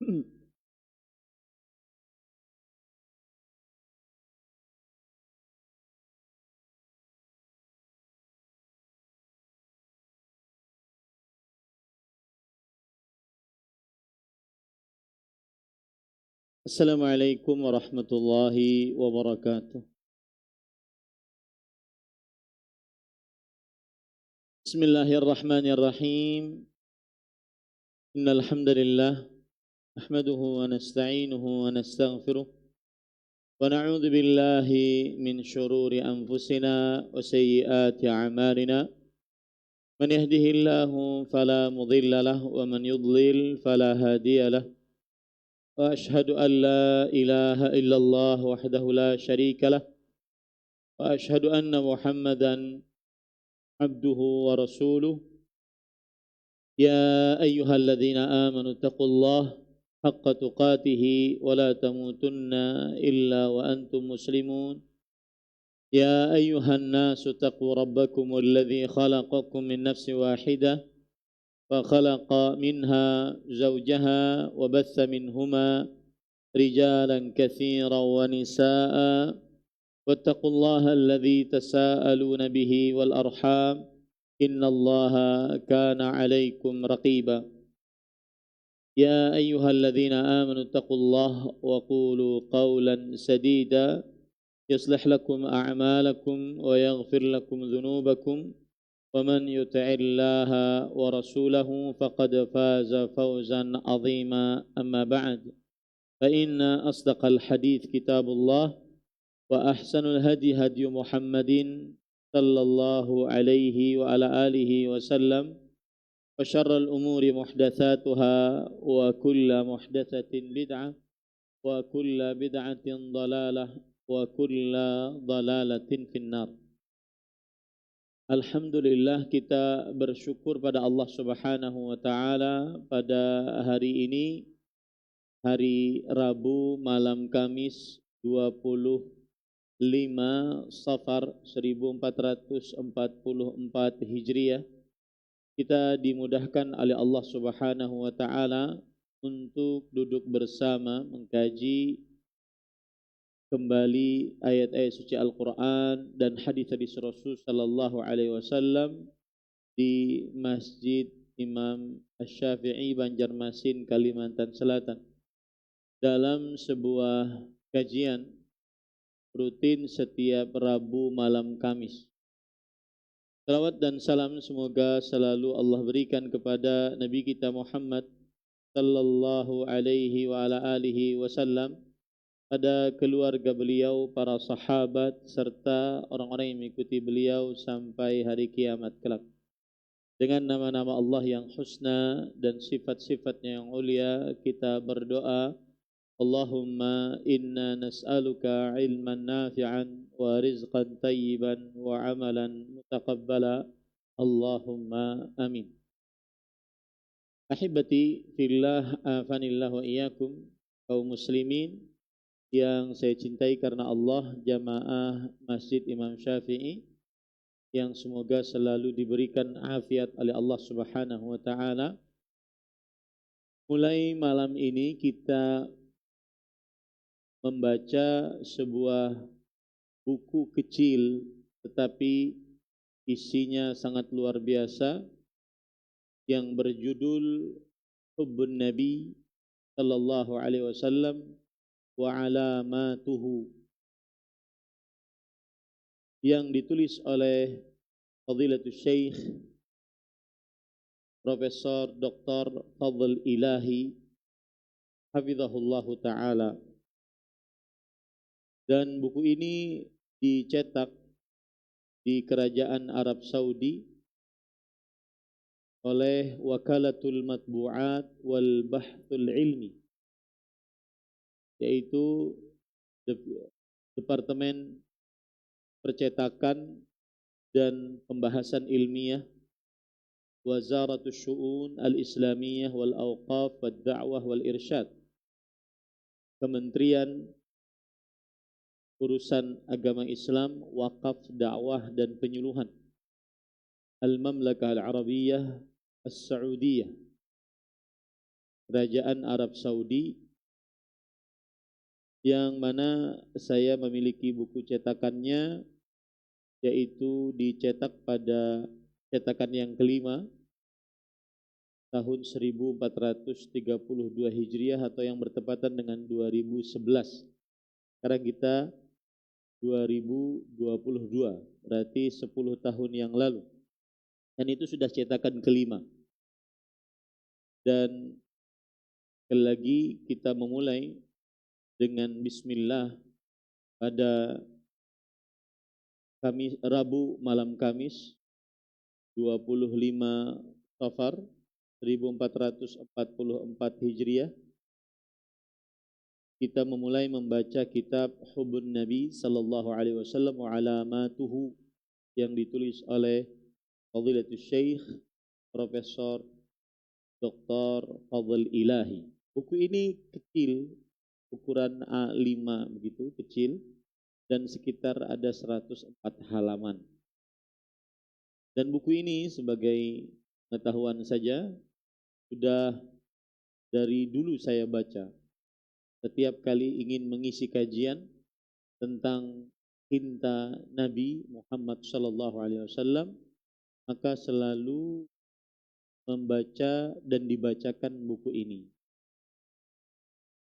Assalamualaikum warahmatullahi wabarakatuh. Bismillahirrahmanirrahim. Innal hamdalillah nahmaduhu wa nasta'inuhu wa nastaghfiruh wa na'udzu billahi min shururi anfusina wa sayyiati a'malina. Man yahdihillahu fala mudilla lahu wa man yudlil fala hadiya lahu. Wa ashhadu an la ilaha illallah wahdahu la syarika lah wa ashhadu anna Muhammadan abduhu wa rasuluh. يا أيها الذين آمنوا اتقوا الله حق تقاته ولا تموتن إلا وأنتم مسلمون. يا أيها الناس اتقوا ربكم الذي خلقكم من نفس واحدة فخلق منها زوجها وبث منهما رجالا كثيرا ونساء واتقوا الله الذي تساءلون به والأرحام إن الله كان عليكم رقيبا. يا أيها الذين آمنوا اتقوا الله وقولوا قولا سديدا يصلح لكم أعمالكم ويغفر لكم ذنوبكم ومن يطع الله ورسوله فقد فاز فوزا عظيما. أما بعد فإن أصدق الحديث كتاب الله وأحسن الهدي هدي محمد صلى الله عليه وعلى آله وسلم وشر الأمور محدثاتها وكل محدثة بدعة وكل بدعة ضلالة وكل ضلالة في النار. Alhamdulillah, kita bersyukur pada Allah Subhanahu wa taala pada hari ini, hari Rabu malam Kamis 25 Safar 1444 Hijriah, kita dimudahkan oleh Allah Subhanahu wa taala untuk duduk bersama mengkaji kembali ayat-ayat suci Al-Qur'an dan hadis-hadis Rasul sallallahu alaihi wasallam di Masjid Imam Asy-Syafi'i, Banjarmasin, Kalimantan Selatan, dalam sebuah kajian rutin setiap Rabu malam Kamis. Salawat dan salam semoga selalu Allah berikan kepada Nabi kita Muhammad sallallahu alaihi wa ala alihi wasallam, pada keluarga beliau, para sahabat serta orang-orang yang mengikuti beliau sampai hari kiamat kelak. Dengan nama-nama Allah yang husna dan sifat-sifatnya yang ulia, kita berdoa, Allahumma inna nas'aluka ilman nafi'an wa rizqan tayyiban wa amalan mutaqabbala. Allahumma amin. Ahibati fillah, afanillah wa iyyakum, kaum muslimin yang saya cintai karena Allah, jamaah Masjid Imam Syafi'i yang semoga selalu diberikan afiat oleh Allah Subhanahu wa taala. Mulai malam ini kita membaca sebuah buku kecil tetapi isinya sangat luar biasa yang berjudul Hubbun Nabi sallallahu alaihi wasallam wa alamatuhu, yang ditulis oleh Fadilatul Syekh Profesor Dr. Fadl Ilahi hafizahullahu taala. Dan buku ini dicetak di Kerajaan Arab Saudi oleh Wakalatul Matbu'at wal Bahthul Ilmi, yaitu Departemen Percetakan dan Pembahasan Ilmiah Wazaratus Syu'un Al-Islamiyah wal Awqaf wad Da'wah wal Irsyad, Kementerian Urusan Agama Islam, Wakaf, Dakwah dan Penyuluhan, Al-Mamlakah Al-Arabiyah As-Saudiyah. Kerajaan Arab Saudi, yang mana saya memiliki buku cetakannya, yaitu dicetak pada cetakan yang kelima tahun 1432 Hijriah atau yang bertepatan dengan 2011. Sekarang kita 2022, berarti 10 tahun yang lalu. Dan itu sudah cetakan kelima. Dan sekali lagi kita memulai dengan bismillah pada Rabu malam Kamis 25 Safar 1444 Hijriah. Kita memulai membaca kitab Hubbun Nabi sallallahu alaihi wasallam wa alamatuhu yang ditulis oleh Fadilatul Syekh Profesor Dr. Fadl Ilahi. Buku ini kecil, ukuran A5 begitu, kecil, dan sekitar ada 104 halaman. Dan buku ini sebagai pengetahuan saja, sudah dari dulu saya baca. Setiap kali ingin mengisi kajian tentang cinta Nabi Muhammad sallallahu alaihi wasallam, maka selalu membaca dan dibacakan buku ini.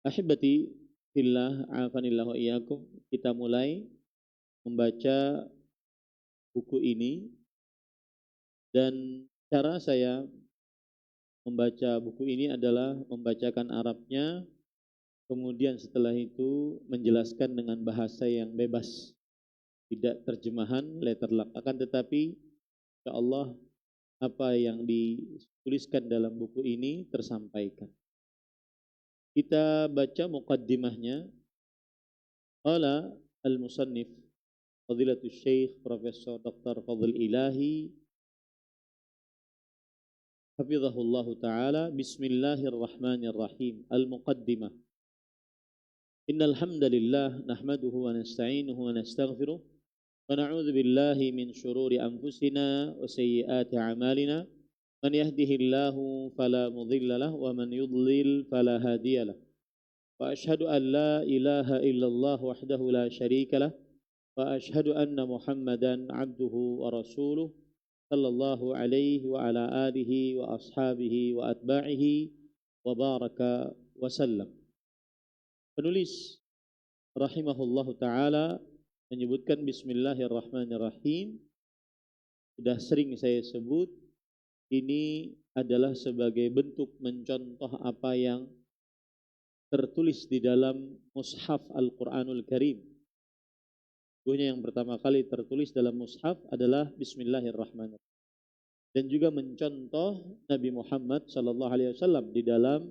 Ahibati fillah, afanillahu wa iyyakum, kita mulai membaca buku ini. Dan cara saya membaca buku ini adalah membacakan Arabnya, kemudian setelah itu menjelaskan dengan bahasa yang bebas, tidak terjemahan letterlock, akan tetapi insya Allah apa yang dituliskan dalam buku ini tersampaikan. Kita baca muqaddimahnya. Qala al-musannif Fadilatul Syekh Profesor Dr. Fadl Ilahi hafizahullahu ta'ala. Bismillahirrahmanirrahim. Al-muqaddimah. Innal hamdalillah nahmaduhu wa nasta'inuhu wa nastaghfiruh wa na'udzu billahi min shururi anfusina wa sayyiati a'malina. Man yahdihillahu fala mudilla lahu wa man yudlil fala hadiya lahu. Wa ashhadu an la ilaha illallah wahdahu la syarika lah wa ashhadu anna Muhammadan abduhu wa rasuluh sallallahu alaihi wa ala alihi wa ashabihi wa atba'ihi wa baraka wa sallam. Penulis rahimahullahu ta'ala menyebutkan bismillahirrahmanirrahim. Sudah sering saya sebut, ini adalah sebagai bentuk mencontoh apa yang tertulis di dalam mushaf Al-Quranul Karim. Bukunya yang pertama kali tertulis dalam mushaf adalah bismillahirrahmanirrahim. Dan juga mencontoh Nabi Muhammad sallallahu alaihi wasallam di dalam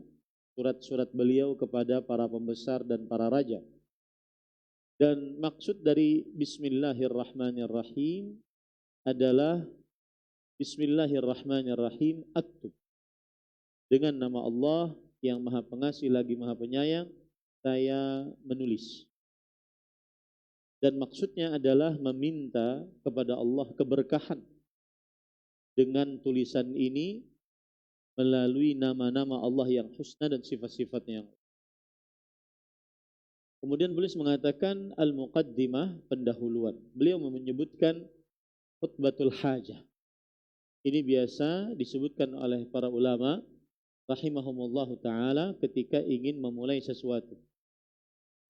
surat-surat beliau kepada para pembesar dan para raja. Dan maksud dari bismillahirrahmanirrahim adalah bismillahirrahmanirrahim aktub. Dengan nama Allah yang Maha Pengasih lagi Maha Penyayang, saya menulis. Dan maksudnya adalah meminta kepada Allah keberkahan dengan tulisan ini melalui nama-nama Allah yang husna dan sifat-sifatnya yang. Kemudian beliau mengatakan al-muqaddimah, pendahuluan. Beliau menyebutkan khutbatul hajah. Ini biasa disebutkan oleh para ulama rahimahumullahu ta'ala ketika ingin memulai sesuatu.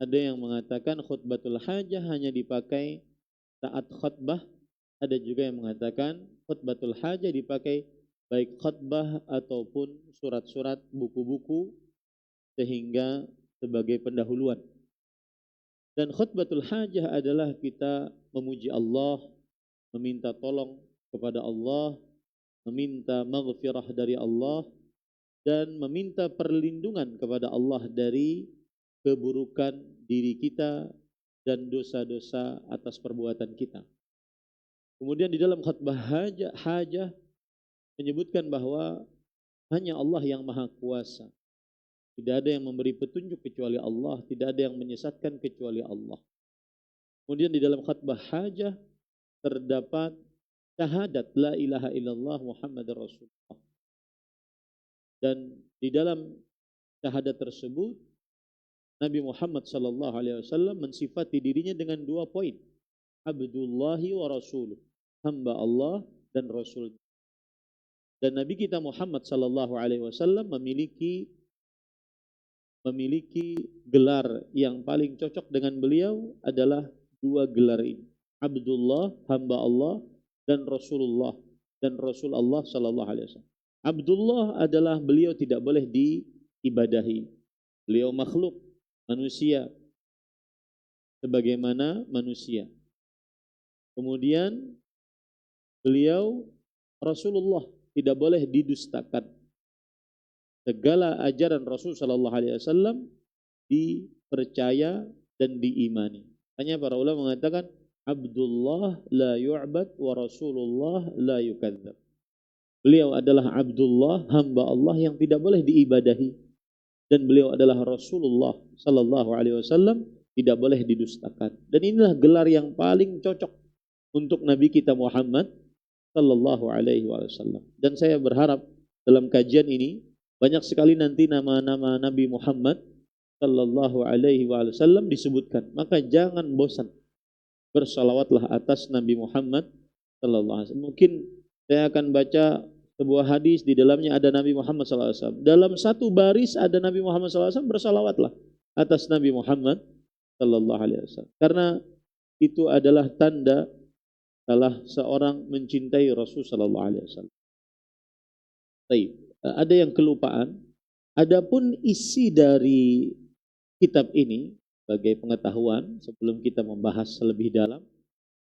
Ada yang mengatakan khutbatul hajah hanya dipakai saat khutbah. Ada juga yang mengatakan khutbatul hajah dipakai baik khutbah ataupun surat-surat, buku-buku, sehingga sebagai pendahuluan. Dan khutbatul hajah adalah kita memuji Allah, meminta tolong kepada Allah, meminta maghfirah dari Allah, dan meminta perlindungan kepada Allah dari keburukan diri kita dan dosa-dosa atas perbuatan kita. Kemudian di dalam khutbah hajah menyebutkan bahwa hanya Allah yang maha kuasa. Tidak ada yang memberi petunjuk kecuali Allah, tidak ada yang menyesatkan kecuali Allah. Kemudian di dalam khutbah hajah terdapat syahadat la ilaha illallah Muhammadar Rasulullah. Dan di dalam syahadat tersebut Nabi Muhammad sallallahu alaihi wasallam mensifati dirinya dengan 2 poin. Abdullahi wa rasuluh. Hamba Allah dan Rasul. Dan Nabi kita Muhammad sallallahu alaihi wasallam memiliki gelar yang paling cocok dengan beliau adalah 2 gelar ini. Abdullah, hamba Allah, dan Rasulullah, dan Rasul Allah sallallahu alaihi wasallam. Abdullah adalah beliau tidak boleh diibadahi. Beliau makhluk, manusia, sebagaimana manusia. Kemudian beliau Rasulullah, tidak boleh didustakan. Segala ajaran Rasul sallallahu alaihi wasallam dipercaya dan diimani. Hanya para ulama mengatakan Abdullah la yu'bad wa Rasulullah la yukadzab. Beliau adalah Abdullah, hamba Allah yang tidak boleh diibadahi, dan beliau adalah Rasulullah sallallahu alaihi wasallam, tidak boleh didustakan. Dan inilah gelar yang paling cocok untuk Nabi kita Muhammad sallallahu alaihi wasallam. Dan saya berharap dalam kajian ini banyak sekali nanti nama-nama Nabi Muhammad sallallahu alaihi wasallam disebutkan. Maka jangan bosan, bersalawatlah atas Nabi Muhammad sallallahu alaihi wasallam. Mungkin saya akan baca sebuah hadis, di dalamnya ada Nabi Muhammad sallallahu alaihi wasallam. Dalam satu baris ada Nabi Muhammad sallallahu alaihi wasallam, bersalawatlah atas Nabi Muhammad sallallahu alaihi wasallam. Karena itu adalah tanda salah seorang mencintai Rasul sallallahu alaihi wasallam. Baik, ada yang kelupaan. Adapun isi dari kitab ini sebagai pengetahuan sebelum kita membahas lebih dalam,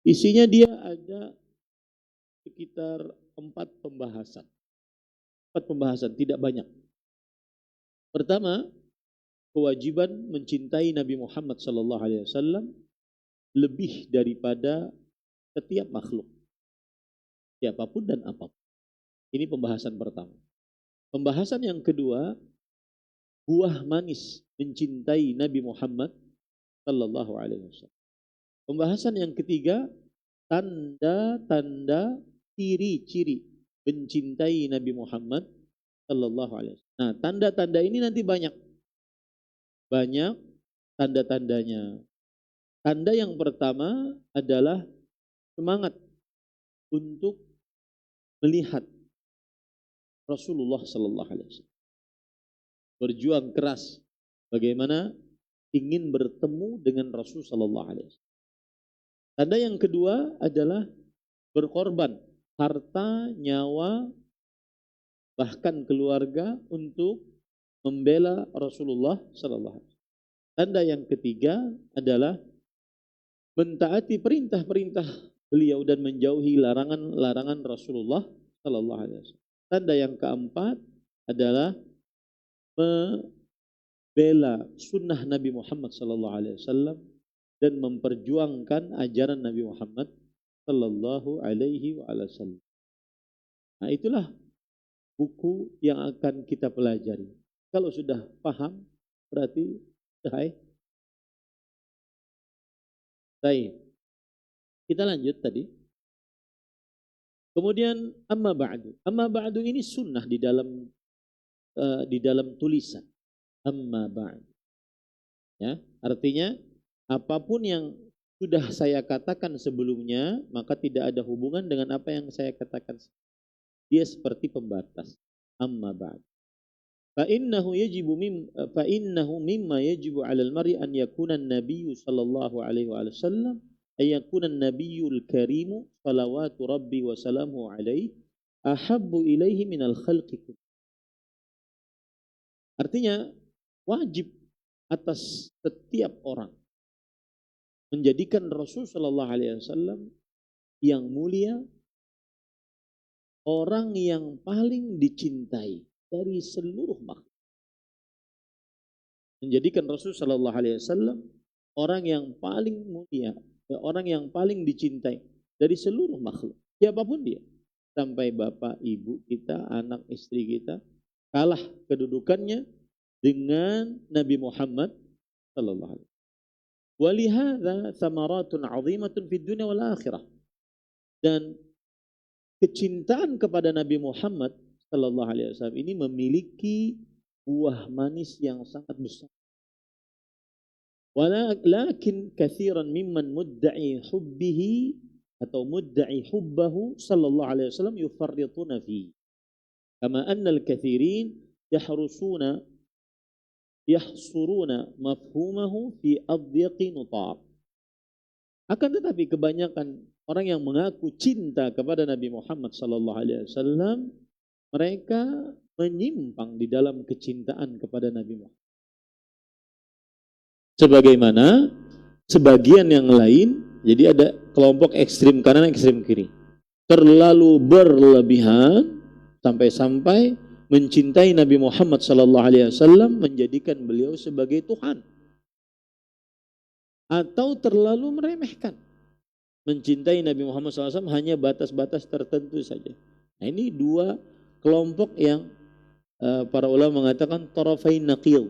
isinya dia ada sekitar 4 pembahasan. 4 pembahasan, tidak banyak. Pertama, kewajiban mencintai Nabi Muhammad sallallahu alaihi wasallam lebih daripada setiap makhluk, siapapun dan apapun. Ini pembahasan pertama. Pembahasan yang kedua, buah manis mencintai Nabi Muhammad sallallahu alaihi wasallam. Pembahasan yang ketiga, tanda-tanda, ciri-ciri mencintai Nabi Muhammad sallallahu alaihi wasallam. Nah, tanda-tanda ini nanti banyak tanda-tandanya. Tanda yang pertama adalah semangat untuk melihat Rasulullah sallallahu alaihi wasallam. Berjuang keras bagaimana ingin bertemu dengan Rasul sallallahu alaihi wasallam. Tanda yang kedua adalah berkorban harta, nyawa, bahkan keluarga untuk membela Rasulullah sallallahu alaihi wasallam. Tanda yang ketiga adalah mentaati perintah-perintah beliau dan menjauhi larangan-larangan Rasulullah sallallahu alaihi wasallam. Tanda yang keempat adalah membela sunnah Nabi Muhammad sallallahu alaihi wasallam dan memperjuangkan ajaran Nabi Muhammad sallallahu alaihi wasallam. Nah, itulah buku yang akan kita pelajari. Kalau sudah paham berarti baik. Kita lanjut tadi. Kemudian amma ba'du. Amma ba'du ini sunnah di dalam tulisan. Amma ba'du. Ya, artinya apapun yang sudah saya katakan sebelumnya, maka tidak ada hubungan dengan apa yang saya katakan. Dia seperti pembatas. Amma ba'du. Fa'innahu mimma yajibu 'alal mar'i an yakuna an-nabiyyu sallallahu alaihi wasallam ayakuna an-nabiyyul karimu salawatu rabbi wa salamu alaihi ahabbu ilaihi minal khalqi. Artinya wajib atas setiap orang menjadikan Rasul sallallahu alaihi wasallam yang mulia, orang yang paling dicintai dari seluruh makhluk. Menjadikan Rasul sallallahu alaihi wasallam orang yang paling mulia, orang yang paling dicintai dari seluruh makhluk, siapapun dia, sampai bapak, ibu kita, anak, istri kita, kalah kedudukannya dengan Nabi Muhammad sallallahu alaihi wasallam. Walihada thamaratun 'azimatun fid dunya wal akhirah. Dan kecintaan kepada Nabi Muhammad sallallahu alaihi wasallam ini memiliki buah manis yang sangat besar. Walakin katsiran mimman mudda'i hubbihi atau mudda'i hubbahu sallallahu alaihi wasallam yufarrituna fi. Kama anna al-katsirin yahsuruna mafhumahu fi adhyaqi nutaq. Akan tetapi kebanyakan orang yang mengaku cinta kepada Nabi Muhammad sallallahu alaihi wasallam, mereka menyimpang di dalam kecintaan kepada Nabi Muhammad. Sebagaimana sebagian yang lain, jadi ada kelompok ekstrim kanan, ekstrim kiri. Terlalu berlebihan sampai-sampai mencintai Nabi Muhammad sallallahu alaihi wasallam, menjadikan beliau sebagai Tuhan. Atau terlalu meremehkan, mencintai Nabi Muhammad SAW hanya batas-batas tertentu saja. Nah, ini dua kelompok yang para ulama mengatakan tarafain naqil,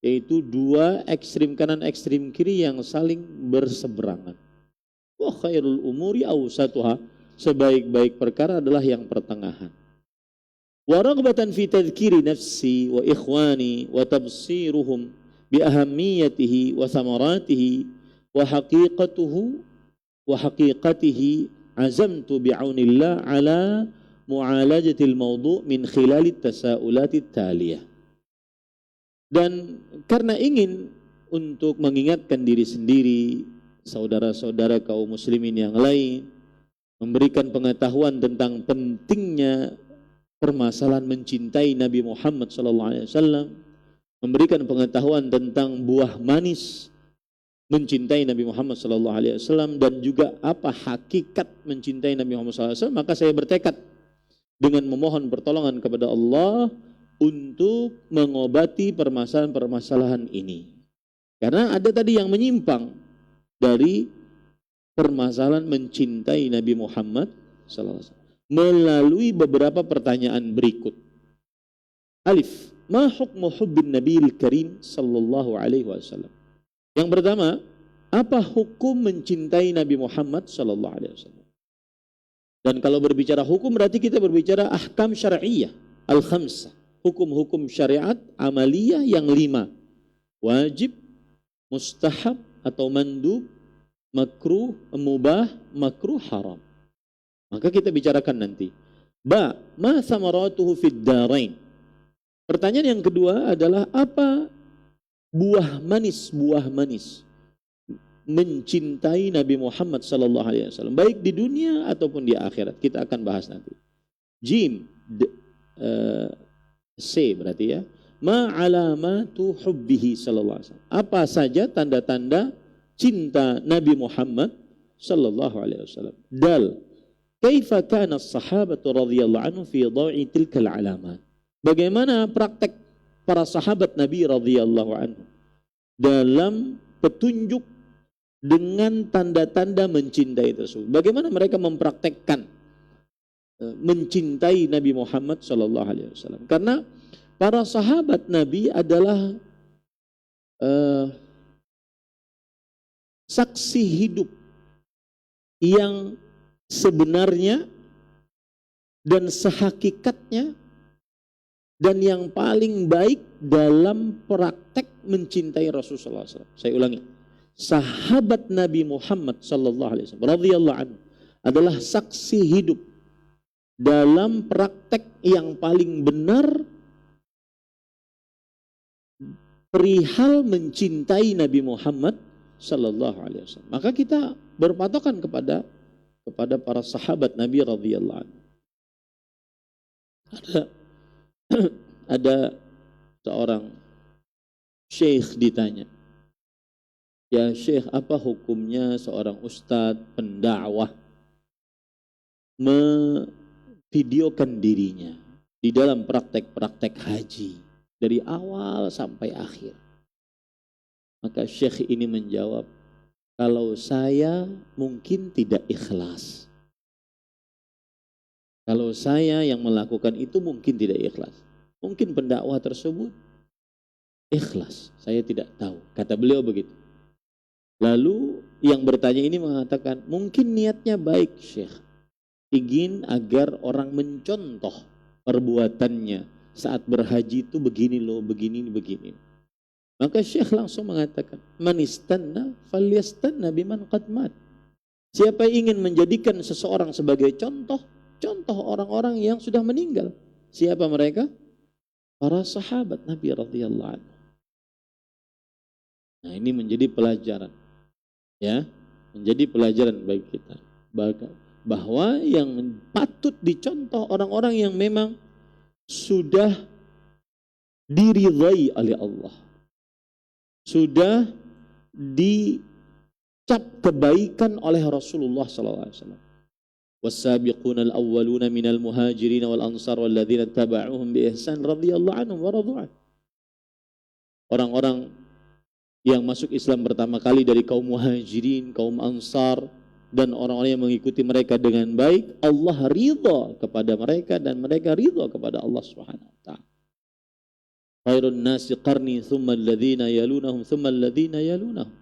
yaitu dua ekstrim kanan ekstrim kiri yang saling berseberangan. Wa khairul umuri awsatuha, sebaik-baik perkara adalah yang pertengahan. Wa raghbatan fi tadhkiri nafsi wa ikhwani wa tabsiruhum bi ahammiyatihi wa thamaratihi wa haqiqatihi azamtu bi'aunillah ala mu'alajatil mawdu' min khilalit tasa'ulatit taliyah. Dan karena ingin untuk mengingatkan diri sendiri, saudara-saudara kaum muslimin yang lain, memberikan pengetahuan tentang pentingnya permasalahan mencintai Nabi Muhammad SAW, memberikan pengetahuan tentang buah manis mencintai Nabi Muhammad SAW, dan juga apa hakikat mencintai Nabi Muhammad SAW, maka saya bertekad dengan memohon pertolongan kepada Allah untuk mengobati permasalahan-permasalahan ini. Karena ada tadi yang menyimpang dari permasalahan mencintai Nabi Muhammad SAW melalui beberapa pertanyaan berikut. Alif, ma hukmu hubbin Nabil Karim sallallahu alaihi wasallam? Yang pertama, apa hukum mencintai Nabi Muhammad sallallahu alaihi wasallam? Dan kalau berbicara hukum berarti kita berbicara ahkam syar'iyyah al-khamsah, hukum-hukum syariat amaliyah yang 5. Wajib, mustahab atau mandub, makruh, mubah, makruh, haram. Maka kita bicarakan nanti. Ba, ma samaratuhu fid darain? Pertanyaan yang kedua adalah apa buah manis mencintai Nabi Muhammad sallallahu alaihi wasallam, baik di dunia ataupun di akhirat. Kita akan bahas nanti. Jim, C berarti ya. Ma alamatu hubbihi sallallahu alaihi wasallam? Apa saja tanda-tanda cinta Nabi Muhammad sallallahu alaihi wasallam? Dal, kaifa kana as-sahabatu radhiyallahu anhum fi dha'i tilkal alamat? Bagaimana praktek para sahabat Nabi radhiyallahu anhu dalam petunjuk dengan tanda-tanda mencintai tersebut? Bagaimana mereka mempraktekkan mencintai Nabi Muhammad sallallahu alaihi wasallam? Karena para sahabat Nabi adalah saksi hidup yang sebenarnya dan sehakikatnya dan yang paling baik dalam praktek mencintai Rasulullah SAW. Saya ulangi, sahabat Nabi Muhammad sallallahu alaihi wasallam radhiyallahu anhu adalah saksi hidup dalam praktek yang paling benar perihal mencintai Nabi Muhammad sallallahu alaihi wasallam. Maka kita berpatokan kepada para sahabat Nabi radhiyallahu anhu. Ada seorang syekh ditanya, ya syekh, apa hukumnya seorang ustadz pendakwah memvideokan dirinya di dalam praktek-praktek haji dari awal sampai akhir? Maka syekh ini menjawab, kalau saya mungkin tidak ikhlas. Kalau saya yang melakukan itu mungkin tidak ikhlas. Mungkin pendakwah tersebut ikhlas, saya tidak tahu. Kata beliau begitu. Lalu yang bertanya ini mengatakan, mungkin niatnya baik syekh, ingin agar orang mencontoh perbuatannya saat berhaji itu begini loh, begini. Maka Syekh langsung mengatakan, man istanna falyastanna biman qad mat. Siapa yang ingin menjadikan seseorang sebagai contoh orang-orang yang sudah meninggal. Siapa mereka? Para sahabat Nabi radhiyallahu anhu. Nah, ini menjadi pelajaran. Ya, menjadi pelajaran bagi kita. Bahwa yang patut dicontoh orang-orang yang memang sudah diridhai oleh Allah. Sudah dicap kebaikan oleh Rasulullah SAW. Was-sabiquna al-awwaluna minal muhajirin wal ansar walladzina taba'uhum bi ihsan radhiyallahu anhum wa radu'an. Orang-orang yang masuk Islam pertama kali dari kaum muhajirin, kaum ansar, dan orang-orang yang mengikuti mereka dengan baik, Allah ridha kepada mereka dan mereka ridha kepada Allah Subhanahu wa taala. Khairun nasi qarni thumma alladhina yalunahum thumma alladhina yalunahum.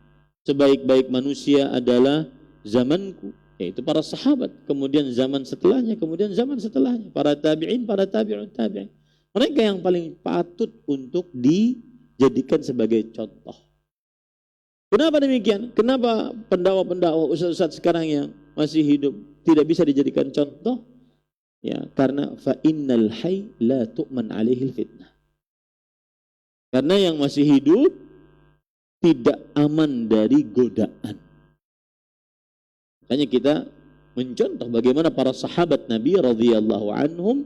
Sebaik-baik manusia adalah zamanku, yaitu para sahabat, kemudian zaman setelahnya, kemudian zaman setelahnya, para tabi'in, para tabi'un tabi'in. Mereka yang paling patut untuk dijadikan sebagai contoh. Kenapa demikian? Kenapa pendakwa-pendakwa ustaz-ustaz sekarang yang masih hidup tidak bisa dijadikan contoh? Ya, karena fa innal hayy la tu'man alaihi fitnah. Karena yang masih hidup tidak aman dari godaan. Makanya kita mencontoh bagaimana para sahabat Nabi radhiyallahu anhum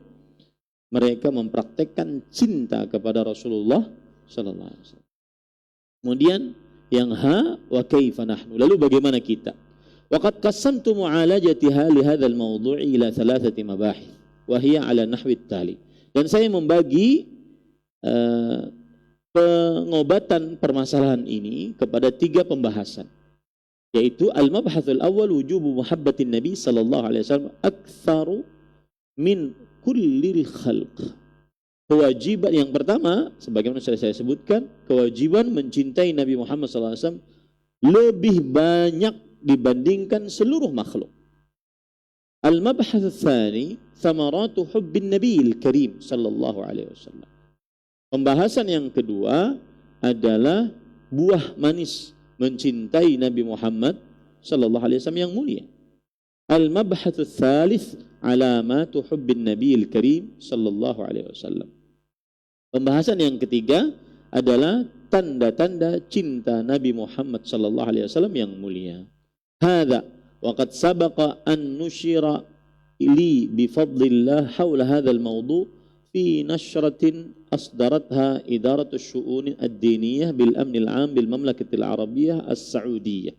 mereka mempraktekkan cinta kepada Rasulullah sallallahu alaihi wasallam. Kemudian yang wa kaifa nahnu, lalu bagaimana kita? Waqad qassamtu mu'alajatiha li hadzal mawdu'i ila thalathati mabahith wa hiya ala nahwi tali. Dan saya membagi pengobatan permasalahan ini kepada 3 pembahasan, yaitu al-mabhathul awwal wujubu muhabbatin nabi sallallahu alaihi wasallam aktsaru min kullil khalq. Kewajiban yang pertama, sebagaimana saya sebutkan, kewajiban mencintai Nabi Muhammad sallallahu alaihi wasallam lebih banyak dibandingkan seluruh makhluk. Al-mabhathul tsani thamaratu hubbin nabiyil karim sallallahu alaihi wasallam. Pembahasan yang kedua adalah buah manis mencintai Nabi Muhammad sallallahu alaihi wasallam yang mulia. Al-mabhatsu tsalits alamatu hubbin nabiyil karim sallallahu alaihi wasallam. Pembahasan yang ketiga adalah tanda-tanda cinta Nabi Muhammad sallallahu alaihi wasallam yang mulia. Hadza wa qad sabaqa an nushira li bi fadlillah haula hadzal mawdu' fi nashratin asdaratha Idarat Syu'un Ad-Diniyah bil Amn al-Am bil Mamlakatil Arabiyyah As-Saudiyah.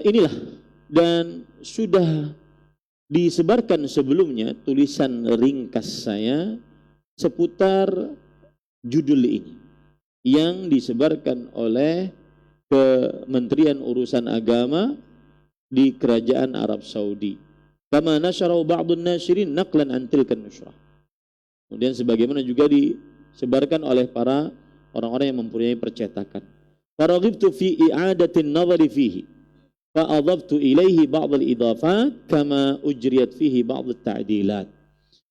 Inilah, dan sudah disebarkan sebelumnya tulisan ringkas saya seputar judul ini yang disebarkan oleh Kementerian Urusan Agama di Kerajaan Arab Saudi. Kama nasyarahu ba'dun nasyirin naqlan an tilkan nushrah. Kemudian sebagaimana juga disebarkan oleh para orang-orang yang mempunyai percetakan. Faraghibtu fi i'adatin nadhari fihi fa adaftu ilaihi ba'd al-idafat kama ujriyat fihi ba'd at-ta'dilat.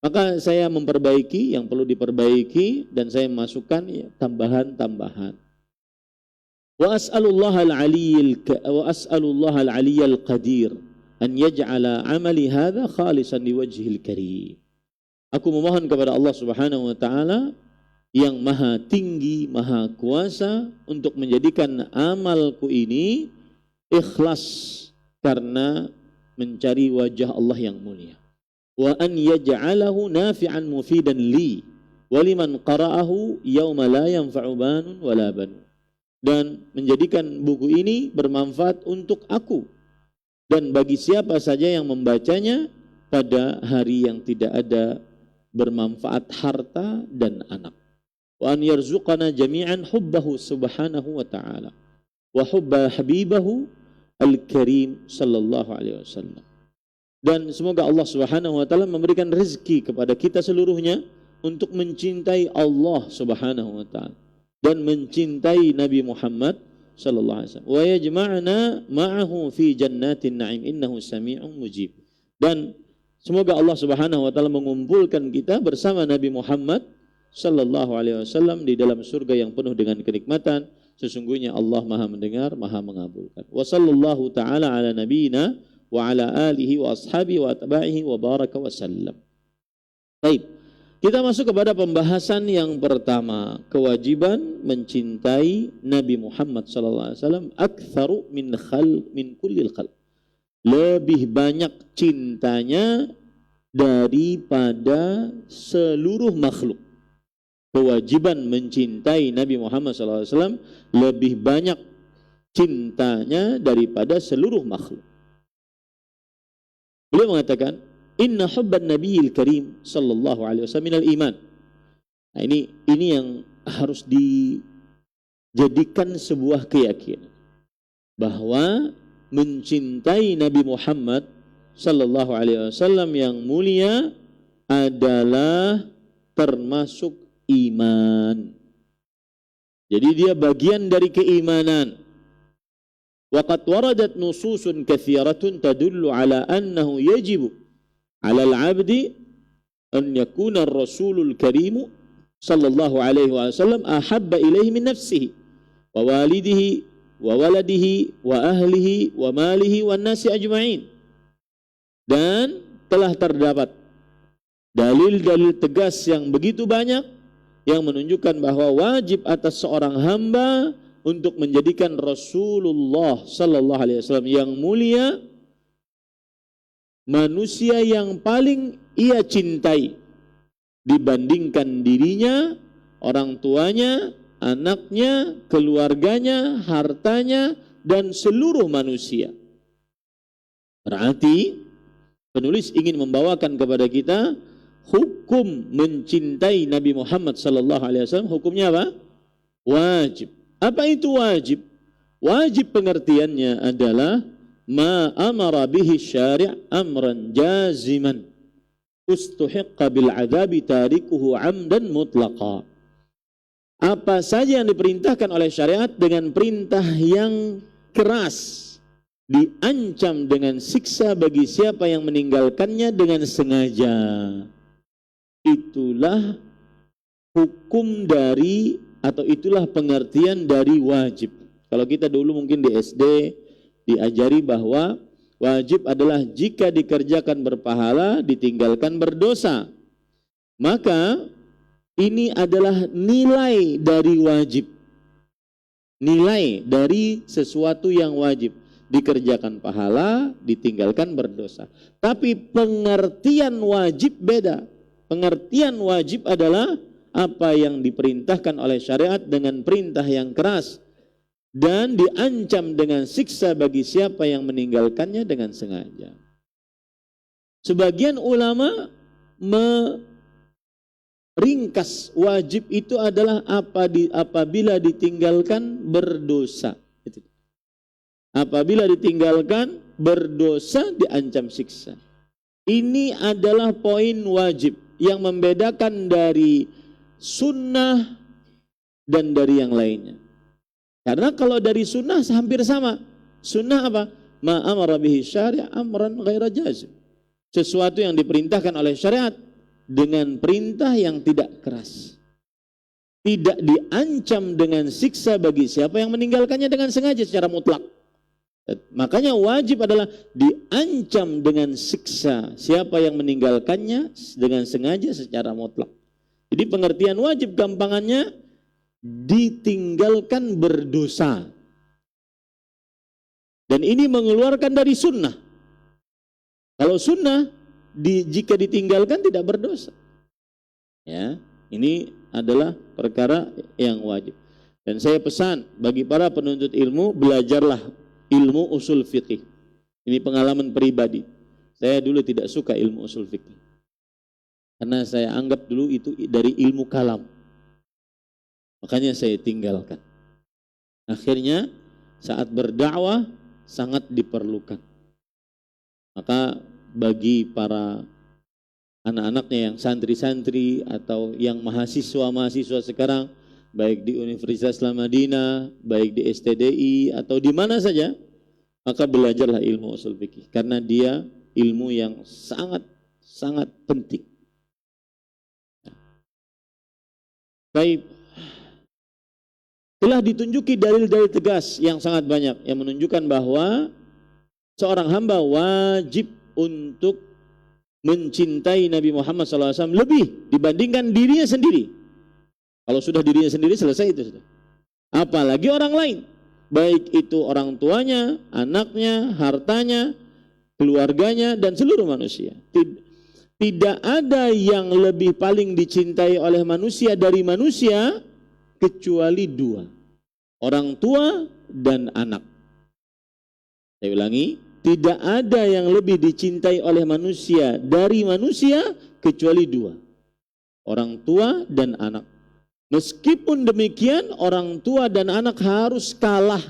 Maka saya memperbaiki yang perlu diperbaiki dan saya memasukkan tambahan-tambahan. Wa as'alullaha al-'aliyyal qadir an yaj'ala 'amali hadha khalisan liwajhil karim. Aku memohon kepada Allah Subhanahu wa taala yang maha tinggi, maha kuasa untuk menjadikan amalku ini ikhlas karena mencari wajah Allah yang mulia. Wa an yaj'alahu nafi'an mufidan li wa liman qara'ahu yauma la yanfa'u banun wala banun. Dan menjadikan buku ini bermanfaat untuk aku dan bagi siapa saja yang membacanya pada hari yang tidak ada bermanfaat harta dan anak. Wa an yarzuqana jami'an hubbahu subhanahu wa ta'ala wa hubba habibahu al-karim sallallahu alaihi wasallam. Dan semoga Allah Subhanahu wa taala memberikan rezeki kepada kita seluruhnya untuk mencintai Allah Subhanahu wa taala dan mencintai Nabi Muhammad sallallahu alaihi wasallam. Wa yajma'na ma'ahu fi jannatin na'im innahu sami'un mujib. Dan Semoga Allah Subhanahu wa taala mengumpulkan kita bersama Nabi Muhammad sallallahu alaihi wasallam di dalam surga yang penuh dengan kenikmatan. Sesungguhnya Allah Maha mendengar, Maha mengabulkan. Wa sallallahu taala ala nabiyyina wa ala alihi wa ashabihi wa atba'ihi wa baraka wa sallam. Baik. Kita masuk kepada pembahasan yang pertama, kewajiban mencintai Nabi Muhammad sallallahu alaihi wasallam aktsaru min kullil khalq. Lebih banyak cintanya daripada seluruh makhluk. Kewajiban mencintai Nabi Muhammad SAW lebih banyak cintanya daripada seluruh makhluk. Beliau mengatakan, Inna hubban nabiyil karim sallallahu alaihi wasallam minal iman. Nah, ini yang harus dijadikan sebuah keyakinan bahwa mencintai Nabi Muhammad sallallahu alaihi wasallam yang mulia adalah termasuk iman. Jadi dia bagian dari keimanan. Wa qad waradat nususun katsiratun tadullu ala annahu yajibu 'ala al-'abdi an yakuna ar-rasulul karim sallallahu alaihi wasallam ahabba ilaihi min nafsihi wa walidihi wa waladihi wa ahlihi wa malihi wa nasi ajma'in. Dan telah terdapat dalil-dalil tegas yang begitu banyak yang menunjukkan bahwa wajib atas seorang hamba untuk menjadikan Rasulullah sallallahu alaihi wasallam yang mulia manusia yang paling ia cintai dibandingkan dirinya, orang tuanya, anaknya, keluarganya, hartanya, dan seluruh manusia. Berarti penulis ingin membawakan kepada kita hukum mencintai Nabi Muhammad sallallahu alaihi wasallam. Hukumnya apa? Wajib. Apa itu wajib? Wajib pengertiannya adalah ma amara bihi syari' amran jaziman ustuhiqqa bil adabi tarikuhu amdan mutlaqa. Apa saja yang diperintahkan oleh syariat dengan perintah yang keras, diancam dengan siksa bagi siapa yang meninggalkannya dengan sengaja. Itulah hukum dari, atau itulah pengertian dari wajib. Kalau kita dulu mungkin di SD diajari bahwa wajib adalah jika dikerjakan berpahala, ditinggalkan berdosa. Maka ini adalah nilai dari wajib. Nilai dari sesuatu yang wajib. Dikerjakan pahala, ditinggalkan berdosa. Tapi pengertian wajib beda. Pengertian wajib adalah apa yang diperintahkan oleh syariat dengan perintah yang keras dan diancam dengan siksa bagi siapa yang meninggalkannya dengan sengaja. Sebagian ulama ringkas wajib itu adalah apabila ditinggalkan berdosa. Apabila ditinggalkan berdosa diancam siksa. Ini adalah poin wajib yang membedakan dari sunnah dan dari yang lainnya. Karena kalau dari sunnah hampir sama. Sunnah apa? Ma amara bihi syari' amran ghaira jazim. Sesuatu yang diperintahkan oleh syariat dengan perintah yang tidak keras. Tidak diancam dengan siksa bagi siapa yang meninggalkannya dengan sengaja secara mutlak. Makanya wajib adalah diancam dengan siksa siapa yang meninggalkannya dengan sengaja secara mutlak. Jadi pengertian wajib gampangannya ditinggalkan berdosa. Dan ini mengeluarkan dari sunnah. Kalau sunnah jika ditinggalkan tidak berdosa. Ya, ini adalah perkara yang wajib. Dan saya pesan bagi para penuntut ilmu, belajarlah ilmu usul fikih. Ini pengalaman pribadi. Saya dulu tidak suka ilmu usul fikih. Karena saya anggap dulu itu dari ilmu kalam. Makanya saya tinggalkan. Akhirnya saat berdakwah sangat diperlukan. Maka bagi para anak-anaknya yang santri-santri atau yang mahasiswa-mahasiswa sekarang, baik di Universitas Islam Madinah, baik di STDI atau di mana saja, maka belajarlah ilmu usul fikih karena dia ilmu yang sangat sangat penting. Baik, telah ditunjuki dalil-dalil tegas yang sangat banyak yang menunjukkan bahwa seorang hamba wajib untuk mencintai Nabi Muhammad SAW lebih dibandingkan dirinya sendiri. Kalau sudah dirinya sendiri selesai itu sudah. Apalagi orang lain, baik itu orang tuanya, anaknya, hartanya, keluarganya, dan seluruh manusia. Tidak ada yang lebih paling dicintai oleh manusia dari manusia kecuali dua, orang tua dan anak. Saya ulangi, tidak ada yang lebih dicintai oleh manusia dari manusia kecuali dua, orang tua dan anak. Meskipun demikian, orang tua dan anak harus kalah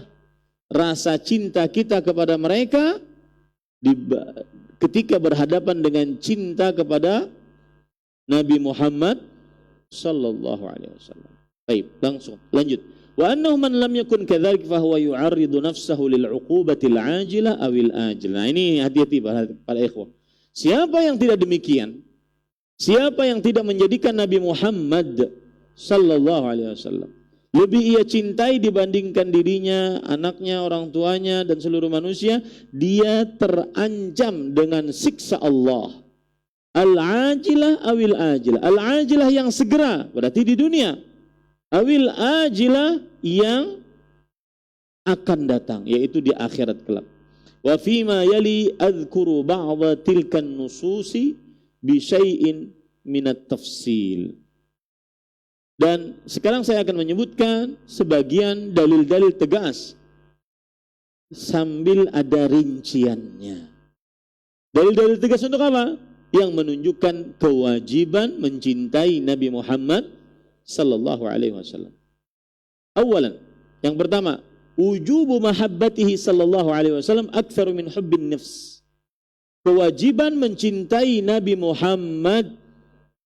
rasa cinta kita kepada mereka ketika berhadapan dengan cinta kepada Nabi Muhammad sallallahu alaihi wasallam. Baik, langsung lanjut. Wa annahu man lam yakun kadzalik fa huwa yu'arridu nafsahu lil 'uqubati al-'ajilah awil ajilah. Nah, ini hati-hati para ikhwah. Siapa yang tidak demikian? Siapa yang tidak menjadikan Nabi Muhammad sallallahu alaihi wasallam lebih ia cintai dibandingkan dirinya, anaknya, orang tuanya, dan seluruh manusia, dia terancam dengan siksa Allah. Al-ajilah awil ajilah. Al-ajilah yang segera, berarti di dunia. Awil ajilah yang akan datang, yaitu di akhirat kelak. Wa fima yali adhkuru ba'dha tilkan nususi bi syai'in minat tafsil. Dan sekarang saya akan menyebutkan sebagian dalil-dalil tegas sambil ada rinciannya. Dalil-dalil tegas untuk apa? Yang menunjukkan kewajiban mencintai Nabi Muhammad sallallahu alaihi wasallam. Awalan, yang pertama, wujubu mahabbatihi sallallahu alaihi wasallam aktsaru min hubbin nafs. Kewajiban mencintai Nabi Muhammad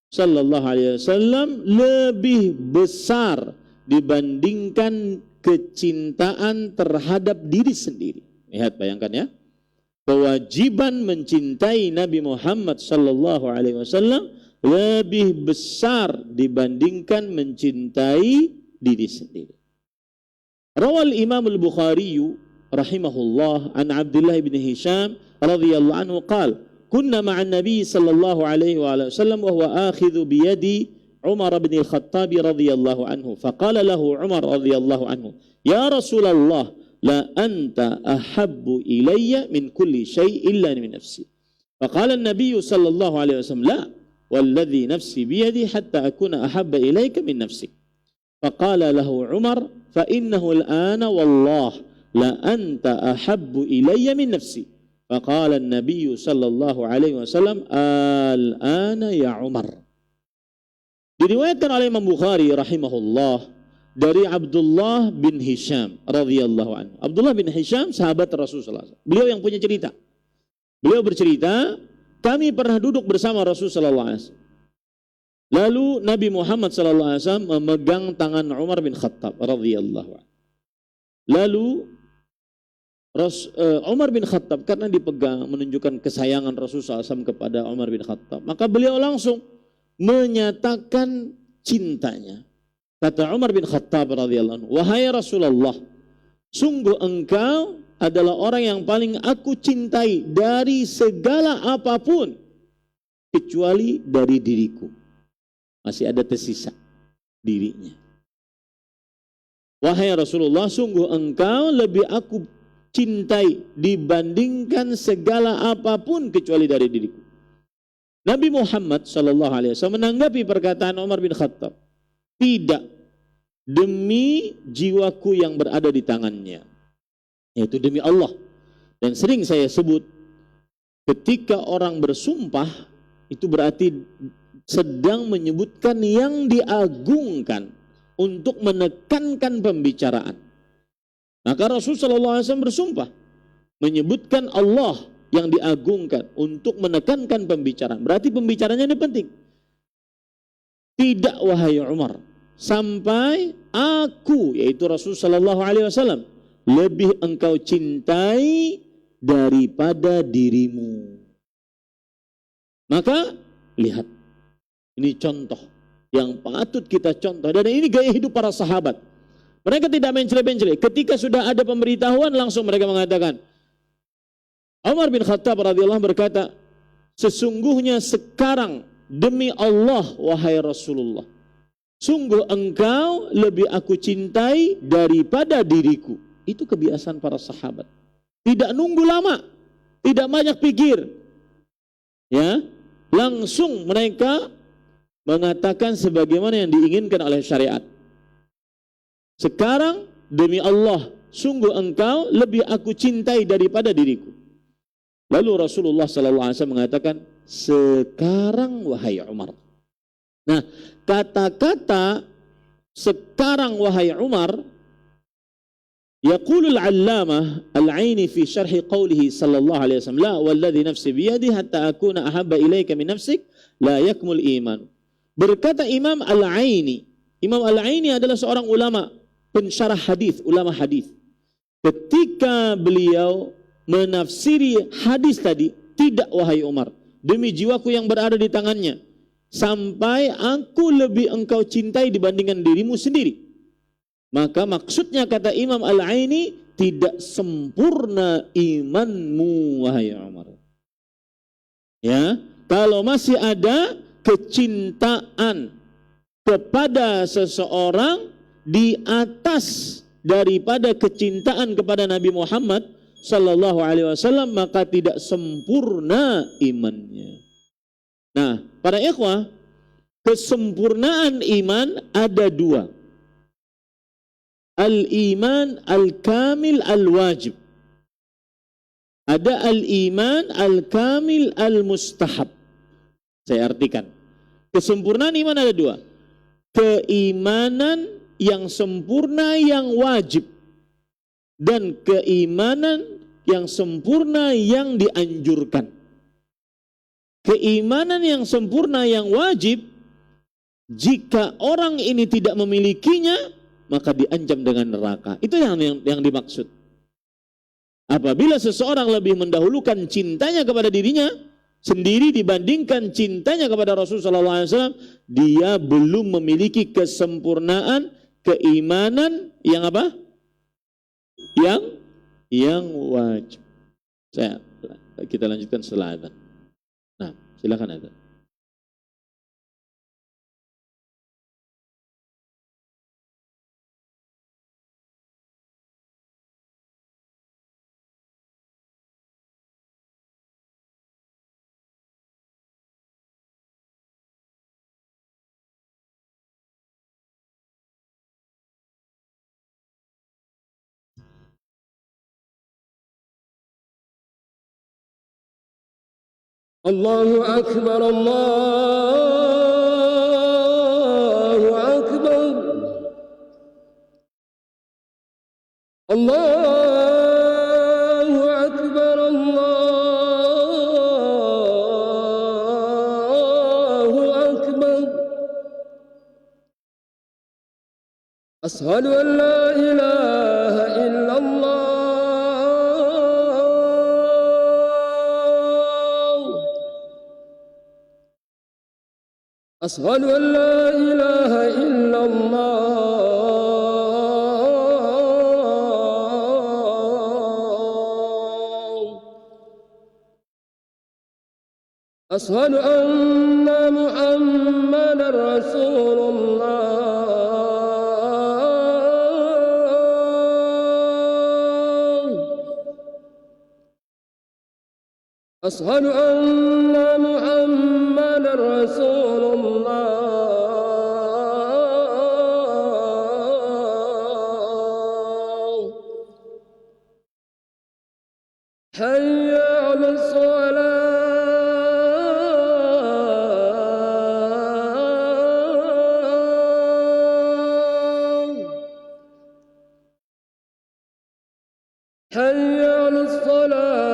sallallahu alaihi wasallam lebih besar dibandingkan kecintaan terhadap diri sendiri. Lihat, bayangkan ya. Kewajiban mencintai Nabi Muhammad sallallahu alaihi wasallam lebih besar dibandingkan mencintai diri sendiri. Rawal Imam Al-Bukhari rahimahullah an Abdullah bin Hisham radhiyallahu anhu qala كنا مع النبي صلى الله عليه وآله وسلم وهو آخذ بيد عمر بن الخطاب رضي الله عنه فقال له عمر رضي الله عنه يا رسول الله لا أنت أحب إلي من كل شيء إلا من نفسي فقال النبي صلى الله عليه وسلم لا والذي نفسي بيدي حتى أكون أحب إليك من نفسك فقال له عمر فإنه الآن والله لا أنت أحب إلي من نفسي Faqala an-nabiy sallallahu alaihi wasallam al-ana ya Umar. Diriwayatkan oleh Imam Bukhari rahimahullah dari Abdullah bin Hisham radhiyallahu anhu. Abdullah bin Hisham sahabat Rasulullah SAW. Beliau yang punya cerita. Beliau bercerita, kami pernah duduk bersama Rasulullah SAW. Lalu Nabi Muhammad sallallahu alaihi wasallam memegang tangan Umar bin Khattab radhiyallahu anhu. Lalu Umar bin Khattab karena dipegang menunjukkan kesayangan Rasulullah SAW kepada Umar bin Khattab, maka beliau langsung menyatakan cintanya. Kata Umar bin Khattab radhiyallahu anhu, wahai Rasulullah, sungguh engkau adalah orang yang paling aku cintai dari segala apapun kecuali dari diriku. Masih ada tersisa dirinya. Wahai Rasulullah, sungguh engkau lebih aku cintai dibandingkan segala apapun kecuali dari diriku. Nabi Muhammad sallallahu alaihi wasallam menanggapi perkataan Umar bin Khattab, tidak, demi jiwaku yang berada di tangannya, yaitu demi Allah. Dan sering saya sebut, ketika orang bersumpah itu berarti sedang menyebutkan yang diagungkan untuk menekankan pembicaraan. Maka Rasulullah SAW bersumpah menyebutkan Allah yang diagungkan untuk menekankan pembicaraan. Berarti pembicaranya ini penting. Tidak wahai Umar, sampai aku, yaitu Rasulullah SAW, lebih engkau cintai daripada dirimu. Maka lihat, ini contoh yang patut kita contoh, dan ini gaya hidup para sahabat. Mereka tidak mencela-mencela. Ketika sudah ada pemberitahuan, langsung mereka mengatakan. Umar bin Khattab radhiyallahu berkata, sesungguhnya sekarang demi Allah wahai Rasulullah, sungguh engkau lebih aku cintai daripada diriku. Itu kebiasaan para sahabat. Tidak nunggu lama, tidak banyak pikir. Ya, langsung mereka mengatakan sebagaimana yang diinginkan oleh syariat. Sekarang demi Allah, sungguh engkau lebih aku cintai daripada diriku. Lalu Rasulullah SAW mengatakan, sekarang wahai Umar. Nah, kata-kata sekarang wahai Umar, yaqulul allamah al-aini fi syarhi qawlihi sallallahu alaihi wasallam, la walladhi nafsi biyadi hatta akuna ahabba ilaika min nafsik la yakmul iman. Berkata Imam al-Aini. Imam al-Aini adalah seorang ulama pensyarah hadis, ulama hadis. Ketika beliau menafsiri hadis tadi, tidak wahai Umar, demi jiwaku yang berada di tangannya, sampai aku lebih engkau cintai dibandingkan dirimu sendiri. Maka maksudnya kata Imam Al-Aini, tidak sempurna imanmu wahai Umar. Ya, kalau masih ada kecintaan kepada seseorang di atas daripada kecintaan kepada Nabi Muhammad sallallahu alaihi wasallam, maka tidak sempurna imannya. Nah, para ikhwah, kesempurnaan iman ada dua. Al-iman al-kamil al-wajib. Ada al-iman al-kamil al-mustahab. Saya artikan. Kesempurnaan iman ada dua. Keimanan yang sempurna yang wajib. Dan keimanan yang sempurna yang dianjurkan. Keimanan yang sempurna yang wajib, jika orang ini tidak memilikinya, maka diancam dengan neraka. Itu yang dimaksud. Apabila seseorang lebih mendahulukan cintanya kepada dirinya sendiri dibandingkan cintanya kepada Rasulullah SAW, dia belum memiliki kesempurnaan keimanan yang apa? Yang wajib. Kita lanjutkan setelah adzan. Nah, silakan adzan. Allahu Akbar, Allahu Akbar, Allahu Akbar, Allahu Akbar. Ashhadu an la ilaha illallah. أشهد أن لا إله إلا الله. أشهد أن محمدا رسول الله. أشهد أن محمدا رسول الله. حي على الصلاة. حي على الصلاة.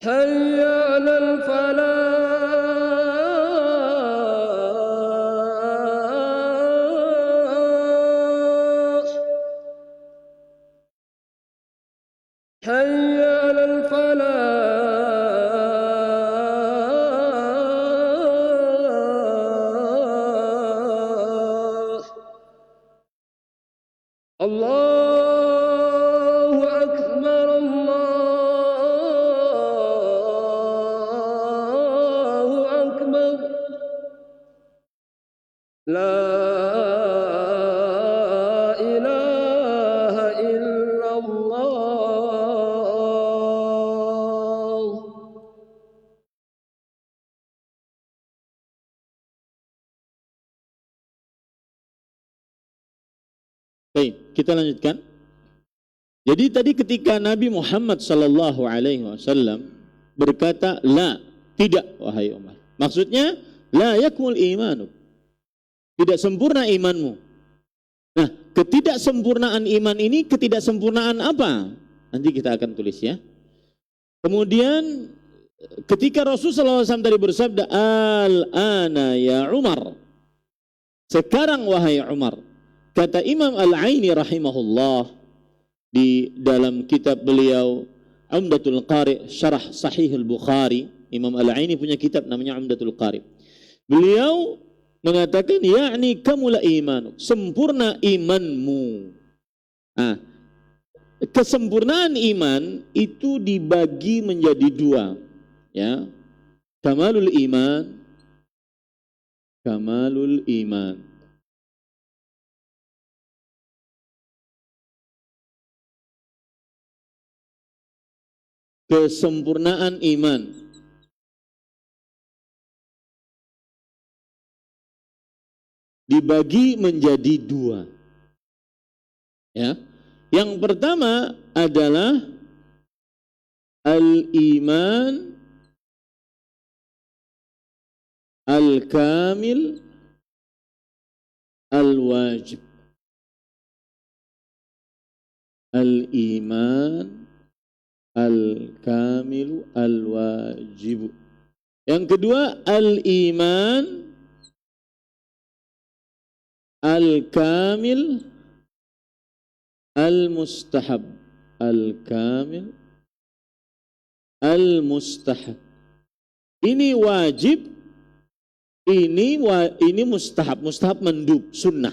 حي على الفلاح. الله أكبر الله أكبر لا إله إلا الله. Baik, kita lanjutkan. Jadi tadi ketika Nabi Muhammad sallallahu alaihi wasallam berkata, "La, tidak wahai Umar." Maksudnya, la yakmul imanu. Tidak sempurna imanmu. Nah, ketidaksempurnaan iman ini ketidaksempurnaan apa? Nanti kita akan tulis ya. Kemudian ketika Rasulullah SAW tadi bersabda, "Al-ana ya Umar." Sekarang wahai Umar. Kata Imam Al-Aini rahimahullah di dalam kitab beliau Umdatul Qari Syarah Sahih Al-Bukhari. Imam Al-Aini punya kitab namanya Umdatul Qari. Beliau mengatakan, yakni kamula iman, sempurna imanmu. Nah, kesempurnaan iman itu dibagi menjadi dua, ya. Kamalul iman, kamalul iman. Kesempurnaan iman. Dibagi menjadi dua. Ya. Yang pertama adalah al-iman al-kamil al-wajib. Al-iman al-kamilu al-wajib. Yang kedua al-iman al-kamil al-mustahab. Al-kamil al-mustahab. Ini wajib, ini mustahab. Mustahab mandub, sunnah.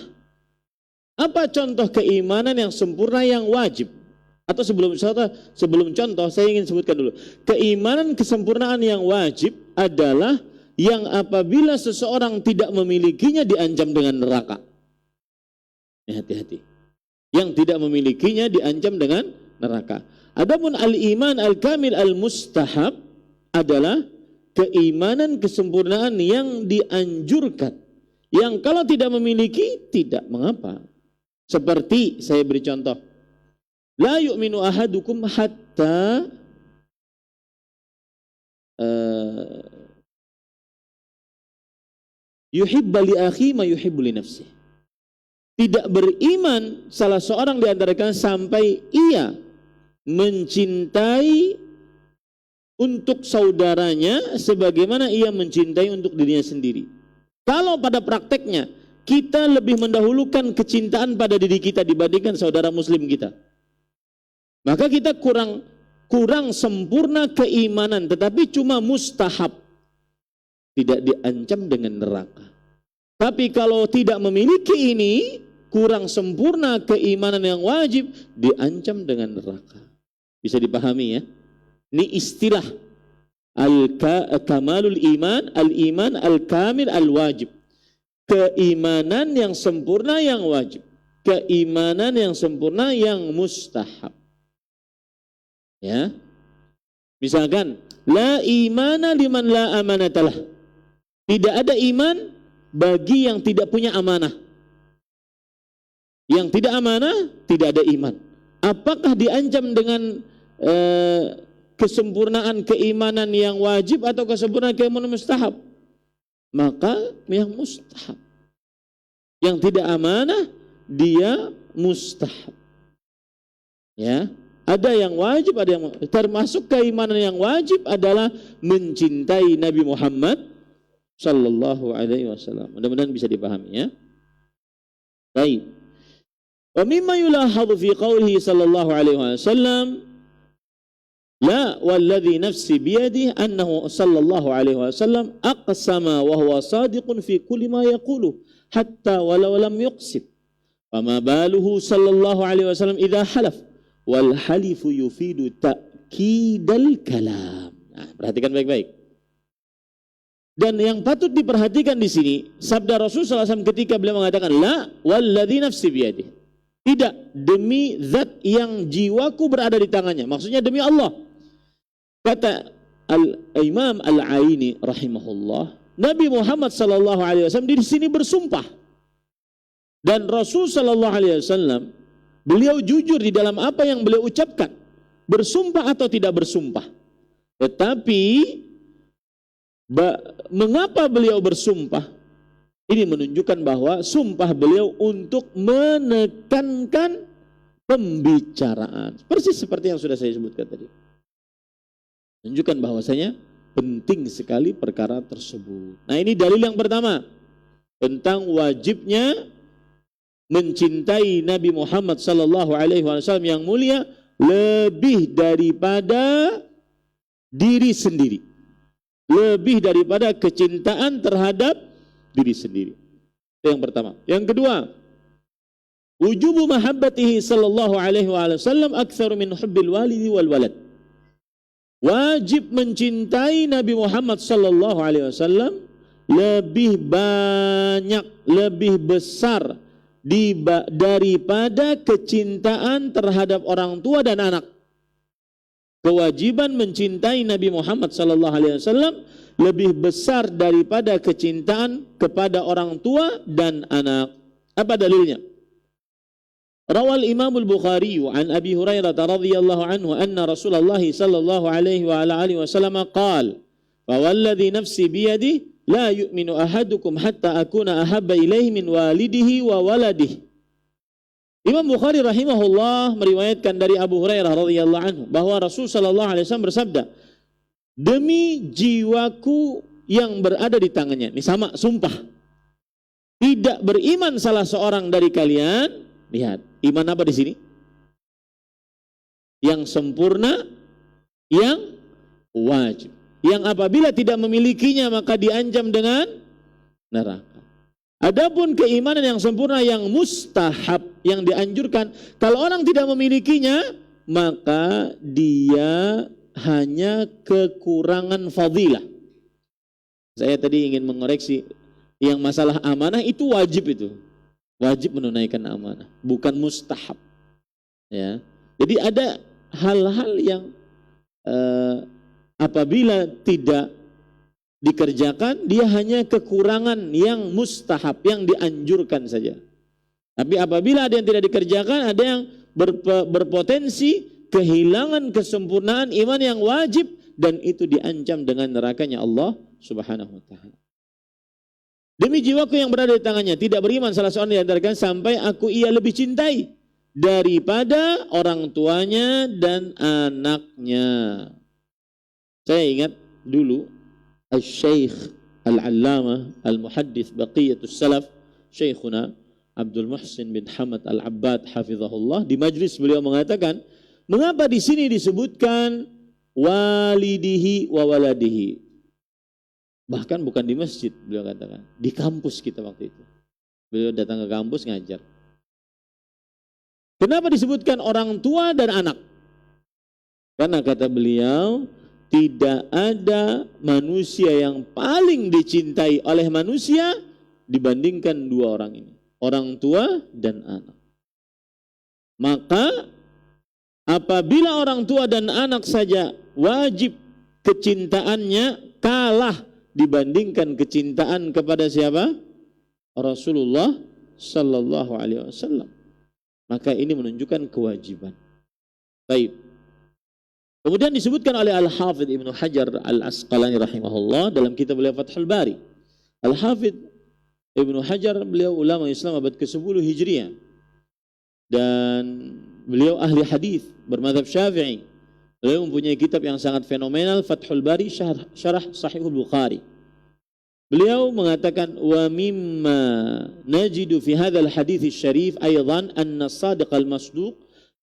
Apa contoh keimanan yang sempurna yang wajib? Atau sebelum contoh, saya ingin sebutkan dulu. Keimanan kesempurnaan yang wajib adalah yang apabila seseorang tidak memilikinya diancam dengan neraka. Hati-hati. Yang tidak memilikinya diancam dengan neraka. Adapun al-iman al-kamil al-mustahab adalah keimanan kesempurnaan yang dianjurkan. Yang kalau tidak memiliki tidak mengapa. Seperti saya beri contoh. La yu'minu ahadukum hatta yuhibba li akhi ma yuhibbu li nafsihi. Tidak beriman salah seorang di antara kalian sampai ia mencintai untuk saudaranya sebagaimana ia mencintai untuk dirinya sendiri. Kalau pada prakteknya kita lebih mendahulukan kecintaan pada diri kita dibandingkan saudara muslim kita, maka kita kurang sempurna keimanan, tetapi cuma mustahab, tidak diancam dengan neraka. Tapi kalau tidak memiliki ini, kurang sempurna keimanan yang wajib, diancam dengan neraka. Bisa dipahami ya? Ini istilah al-kamalul iman, al-iman al-kamil al-wajib. Keimanan yang sempurna yang wajib. Keimanan yang sempurna yang mustahab. Ya. Misalkan, la imana liman la amanatalah. Tidak ada iman bagi yang tidak punya amanah. Yang tidak amanah, tidak ada iman. Apakah diancam dengan kesempurnaan keimanan yang wajib atau kesempurnaan keimanan mustahab? Maka yang mustahab. Yang tidak amanah, dia mustahab. Ya. Ada yang wajib, ada yang termasuk keimanan yang wajib adalah mencintai Nabi Muhammad sallallahu alaihi wasallam. Mudah-mudahan bisa dipahami ya. Baik. Wa mimma yulahadhu fi qawlihi sallallahu alaihi wasallam la walladhi nafsi biyadihi annahu sallallahu alaihi wasallam aqsama wa huwa sadiqun fi kulli ma yaqulu hatta walau lam yuqsid. Fama baluhu sallallahu alaihi wasallam idza halaf wal halifu yufidu ta'kidal kalam. Nah, perhatikan baik-baik. Dan yang patut diperhatikan di sini sabda Rasulullah SAW ketika beliau mengatakan la walladzi nafsi biyadihi. Tidak, demi zat yang jiwaku berada di tangannya. Maksudnya demi Allah. Kata Al-Imam Al-Aini rahimahullah, Nabi Muhammad sallallahu alaihi wasallam di sini bersumpah. Dan Rasul sallallahu alaihi wasallam beliau jujur di dalam apa yang beliau ucapkan. Bersumpah atau tidak bersumpah. Tetapi mengapa beliau bersumpah? Ini menunjukkan bahwa sumpah beliau untuk menekankan pembicaraan. Persis seperti yang sudah saya sebutkan tadi. Menunjukkan bahwasanya penting sekali perkara tersebut. Nah, ini dalil yang pertama tentang wajibnya mencintai Nabi Muhammad sallallahu alaihi wasallam yang mulia lebih daripada diri sendiri. Lebih daripada kecintaan terhadap diri sendiri. Itu yang pertama. Yang kedua, wujubu mahabbatihi sallallahu alaihi wasallam aktsaru min hubbil walidi wal walad. Wajib mencintai Nabi Muhammad sallallahu alaihi wasallam lebih banyak, lebih besar daripada kecintaan terhadap orang tua dan anak. Kewajiban mencintai Nabi Muhammad sallallahu alaihi wasallam lebih besar daripada kecintaan kepada orang tua dan anak. Apa dalilnya? Rawal Imam Al-Bukhari an Abi Hurairah radhiyallahu anhu anna Rasulullah sallallahu alaihi wa ala alihi wasallam qala: "Fa walladhi nafsi bi yadihi la yu'minu ahadukum hatta akuna ahabba ilaihi min walidihi wa waladihi." Imam Bukhari rahimahullah meriwayatkan dari Abu Hurairah radhiyallahu anhu bahwa Rasul sallallahu alaihi wasallam bersabda, "Demi jiwaku yang berada di tangannya." Ini sama sumpah. Tidak beriman salah seorang dari kalian. Lihat, iman apa di sini? Yang sempurna, yang wajib. Yang apabila tidak memilikinya maka diancam dengan neraka. Adapun keimanan yang sempurna yang mustahab, yang dianjurkan, kalau orang tidak memilikinya maka dia hanya kekurangan fadilah. Saya tadi ingin mengoreksi yang masalah amanah itu wajib itu. Wajib menunaikan amanah, bukan mustahab. Ya. Jadi ada hal-hal yang apabila tidak dikerjakan, dia hanya kekurangan yang mustahab, yang dianjurkan saja. Tapi apabila ada yang tidak dikerjakan, ada yang berpotensi kehilangan kesempurnaan iman yang wajib, dan itu diancam dengan nerakanya Allah Subhanahu wa ta'ala. Demi jiwaku yang berada di tangannya, tidak beriman salah seorang di antara kalian sampai aku ia lebih cintai daripada orang tuanya dan anaknya. Saya ingat dulu Al-Syeikh Al-Allamah Al-Muhaddith Baqiyatus Salaf Syekhuna Abdul Muhsin bin Hamad Al-Abbad hafizahullah, di majlis beliau mengatakan, mengapa di sini disebutkan walidihi wa waladihi? Bahkan bukan di masjid, beliau katakan, di kampus kita waktu itu. Beliau datang ke kampus ngajar. Kenapa disebutkan orang tua dan anak? Karena kata beliau, tidak ada manusia yang paling dicintai oleh manusia dibandingkan dua orang ini, orang tua dan anak. Maka apabila orang tua dan anak saja wajib kecintaannya kalah dibandingkan kecintaan kepada siapa? Rasulullah sallallahu alaihi wasallam. Maka ini menunjukkan kewajiban. Baik. Kemudian disebutkan oleh Al-Hafidh Ibnu Hajar Al-Asqalani rahimahullah dalam kitab beliau Fathul Bari. Al-Hafidh Ibnu Hajar beliau ulama Islam abad ke-10 Hijriah. Dan beliau ahli hadis bermadzhab Syafi'i. Beliau mempunyai kitab yang sangat fenomenal, Fathul Bari Syarah Sahihul Bukhari. Beliau mengatakan, wa mimma najidu fi hadzal hadits syarif aidan anna as-sadiq al-masduq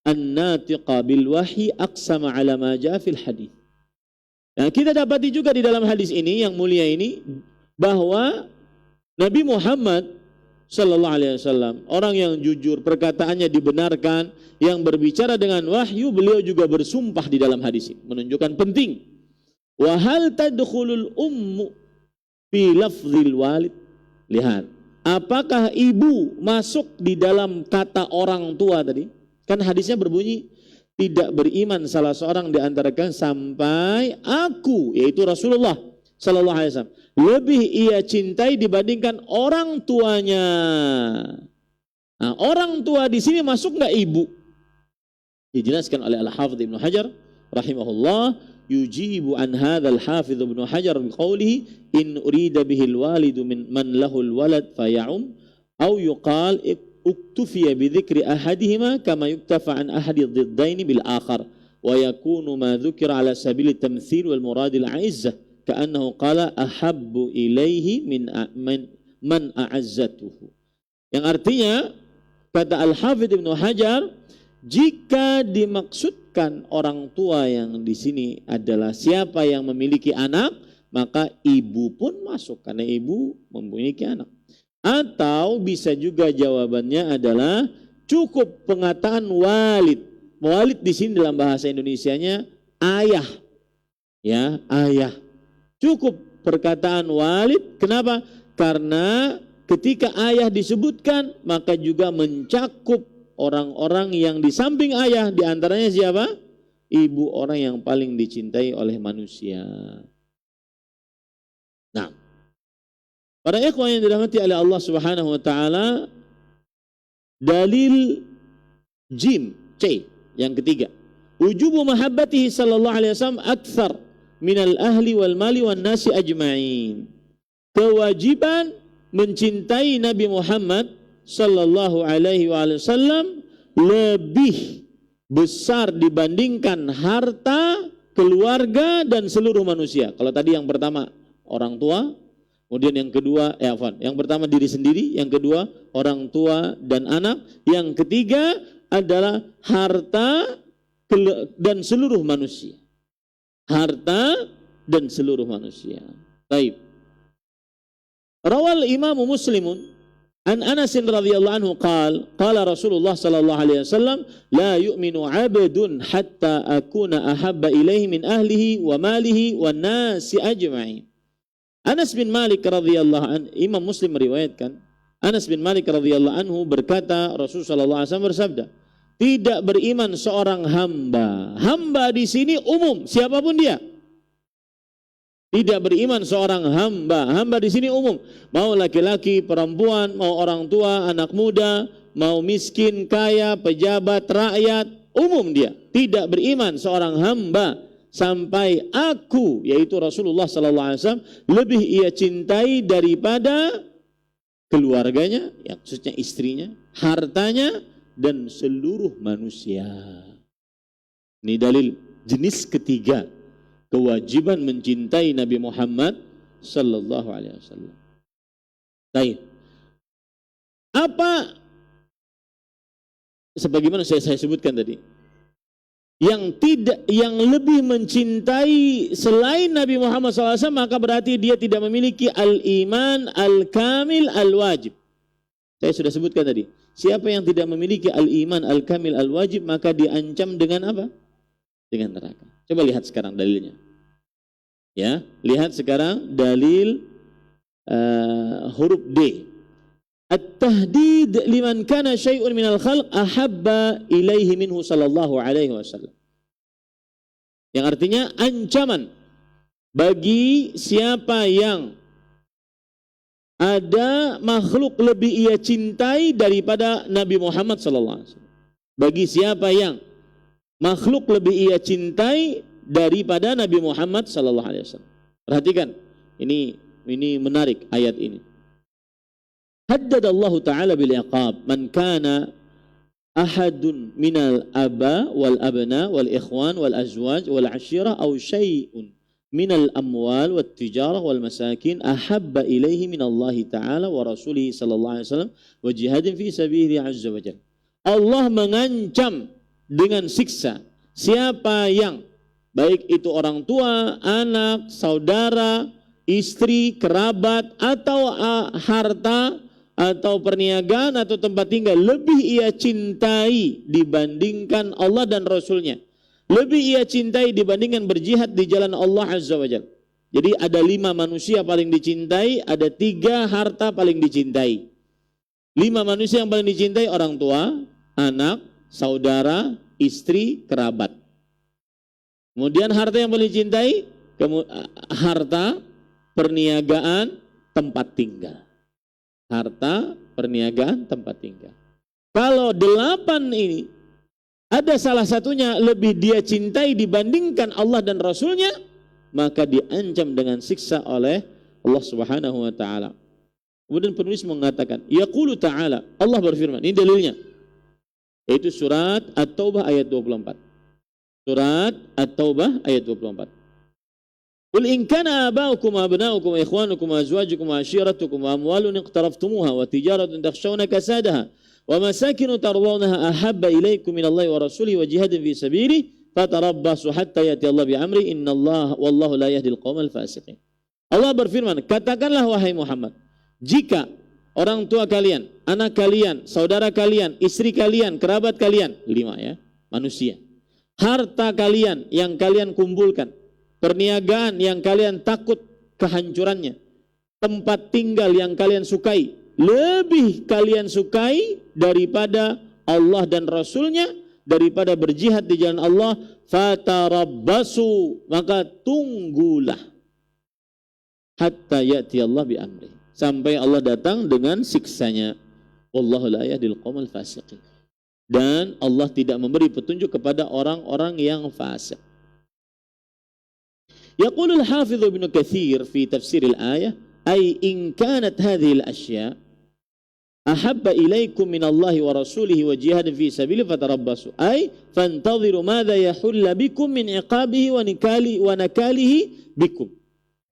an-natiqa bil wahyi aqsama ala ma jaa fil hadits. Nah, kita dapati juga di dalam hadis ini yang mulia ini bahwa Nabi Muhammad sallallahu alaihi wasallam. Orang yang jujur, perkataannya dibenarkan, yang berbicara dengan wahyu, beliau juga bersumpah di dalam hadis ini, menunjukkan penting. Wa hal tadkhulul ummu fi lafzil walid? Lihat, apakah ibu masuk di dalam kata orang tua tadi? Kan hadisnya berbunyi, tidak beriman salah seorang di antara kalian sampai aku, yaitu Rasulullah sallallahu alaihi wasallam, lebih ia cintai dibandingkan orang tuanya. Nah, orang tua di sini masuk nggak ibu? Dijelaskan oleh Al-Hafidz Ibnu Hajar rahimahullah, yujibu an hadzal Hafidz Ibnu Hajar biqaulihi in urida bihil walidu min man lahul walad faya'um au yuqal uktufiya bidzikri ahadihima kama yuktafa an ahadi dhiddaini bil akhar wa yakunu ma dzukira ala sabili tamtsil wal muradil aizzah ka'annahu qala ahabbu ilaihi min man a'azzatuhu. Yang artinya kata Al-Hafidz Ibnu Hajar, jika dimaksudkan orang tua yang di sini adalah siapa yang memiliki anak, maka ibu pun masuk karena ibu memiliki anak. Atau bisa juga jawabannya adalah cukup pengataan walid. Walid di sini dalam bahasa Indonesianya ayah. Ya, ayah. Cukup perkataan walid. Kenapa? Karena ketika ayah disebutkan, maka juga mencakup orang-orang yang di samping ayah, di antaranya siapa? Ibu, orang yang paling dicintai oleh manusia. Nah, para ikhwan yang dirahmati oleh Allah Subhanahu wa taala, dalil jim C yang ketiga, wujubu mahabbatihi sallallahu alaihi wasallam aktsar minal ahli wal mali wan nasi ajma'in. Kewajiban mencintai Nabi Muhammad sallallahu alaihi wasallam lebih besar dibandingkan harta, keluarga dan seluruh manusia. Kalau tadi yang pertama orang tua, kemudian yang kedua yang pertama diri sendiri, yang kedua orang tua dan anak, yang ketiga adalah harta dan seluruh manusia. Harta dan seluruh manusia. Baik. Rawal Imam Muslimun an Anas radhiyallahu anhu qala Rasulullah sallallahu alaihi wasallam la yu'minu 'abdun hatta akuna ahabba ilaihi min ahlihi wa malihi wan nasi ajma'in. Anas bin Malik radhiyallahu anhu, Imam Muslim meriwayatkan, Anas bin Malik radhiyallahu anhu berkata, Rasul sallallahu alaihi wasallam bersabda, tidak beriman seorang hamba. Hamba di sini umum, siapapun dia. Tidak beriman seorang hamba. Hamba di sini umum. Mau laki-laki, perempuan, mau orang tua, anak muda, mau miskin, kaya, pejabat, rakyat, umum dia. Tidak beriman seorang hamba sampai aku, yaitu Rasulullah sallallahu alaihi wasallam, lebih ia cintai daripada keluarganya, yang maksudnya istrinya, hartanya dan seluruh manusia. Ini dalil jenis ketiga, kewajiban mencintai Nabi Muhammad sallallahu alaihi wasallam. Baik. Apa sebagaimana saya sebutkan tadi, yang lebih mencintai selain Nabi Muhammad SAW, maka berarti dia tidak memiliki al-iman al-kamil al-wajib. Saya sudah sebutkan tadi, siapa yang tidak memiliki al-iman al-kamil al-wajib, maka diancam dengan apa? Dengan neraka. Coba lihat sekarang dalilnya. Ya, lihat sekarang dalil huruf D. At-tahdid liman kana syai'un minal khalq ahabba ilaihi minhu sallallahu alaihi wasallam. Yang artinya ancaman bagi siapa yang ada makhluk lebih ia cintai daripada Nabi Muhammad sallallahu alaihi wasallam. Bagi siapa yang makhluk lebih ia cintai daripada Nabi Muhammad sallallahu alaihi wasallam. Perhatikan, ini menarik ayat ini. Haddadallahu ta'ala bil iqab man kana ahadun minal aba wal abna wal ikhwan wal azwaj wal ashira aw syai'un minal amwal wat tijarah wal masakin ahabba ilaihi minallahi ta'ala wa rasulihi sallallahu alaihi wasallam wa jihadin fi sabilihi azza wa jalla. Allah mengancam dengan siksa siapa yang, baik itu orang tua, anak, saudara, istri, kerabat atau harta atau perniagaan atau tempat tinggal lebih ia cintai dibandingkan Allah dan Rasulnya. Lebih ia cintai dibandingkan berjihad di jalan Allah Azza wa Jalla. Jadi ada 5 manusia paling dicintai, ada 3 harta paling dicintai. 5 manusia yang paling dicintai: orang tua, anak, saudara, istri, kerabat. Kemudian harta yang paling dicintai, harta, perniagaan, tempat tinggal. Harta, perniagaan, tempat tinggal. Kalau 8 ini ada salah satunya lebih dia cintai dibandingkan Allah dan Rasulnya, maka diancam dengan siksa oleh Allah Subhanahu wa taala. Kemudian penulis mengatakan, yaqulu ta'ala, Allah berfirman, ini dalilnya, yaitu surat At-Taubah ayat 24. Surat At-Taubah ayat 24. Qul in kana aba'ukum wa abna'ukum wa ikhwanukum wa azwajukum wa ashiratukum wa amwalun iqtaraftumuha wa tijaratun takhshawna kasadaha wa masakinu tardawnaha ahabba ilaykum minallahi wa rasulihi wa jihadin fi sabilihi fatarabbasu hatta yati Allah bi amri innallaha wallahu la yahdil qaumal fasiqin. Allah berfirman, katakanlah wahai Muhammad, jika orang tua kalian, anak kalian, saudara kalian, istri kalian, kerabat kalian, 5 ya, manusia, harta kalian yang kalian kumpulkan, perniagaan yang kalian takut kehancurannya, tempat tinggal yang kalian sukai, lebih kalian sukai daripada Allah dan Rasulnya, daripada berjihad di jalan Allah, fatarabbasu, maka tunggulah hatta ya'ti Allah bi amri, sampai Allah datang dengan siksanya. Wallahu la yahdil qaumal fasiqin. Dan Allah tidak memberi petunjuk kepada orang-orang yang fasik. يقول الحافظ ابن كثير في تفسير الآية أي إن كانت هذه الأشياء أحب إليكم من الله ورسوله وجهاد في سبيله فتربصوا أي فانتظروا ماذا يحل بكم من عقابه ونكاله بكم.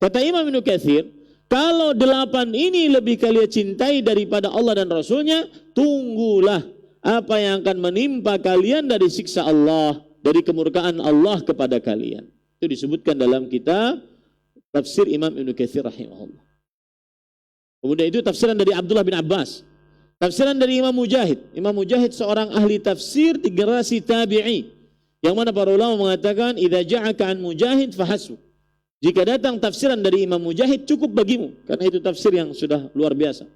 Kata Imam Ibnu Katsir, kalau 8 ini lebih kalian cintai daripada Allah dan Rasulnya, tunggulah apa yang akan menimpa kalian dari siksa Allah, dari kemurkaan Allah kepada kalian. Itu disebutkan dalam kitab tafsir Imam Ibnu Katsir rahimahullah. Kemudian itu tafsiran dari Abdullah bin Abbas. Tafsiran dari Imam Mujahid. Imam Mujahid seorang ahli tafsir di generasi tabi'i. Yang mana para ulama mengatakan, idza ja'aka an Mujahid fahasbu. Jika datang tafsiran dari Imam Mujahid cukup bagimu, karena itu tafsir yang sudah luar biasa.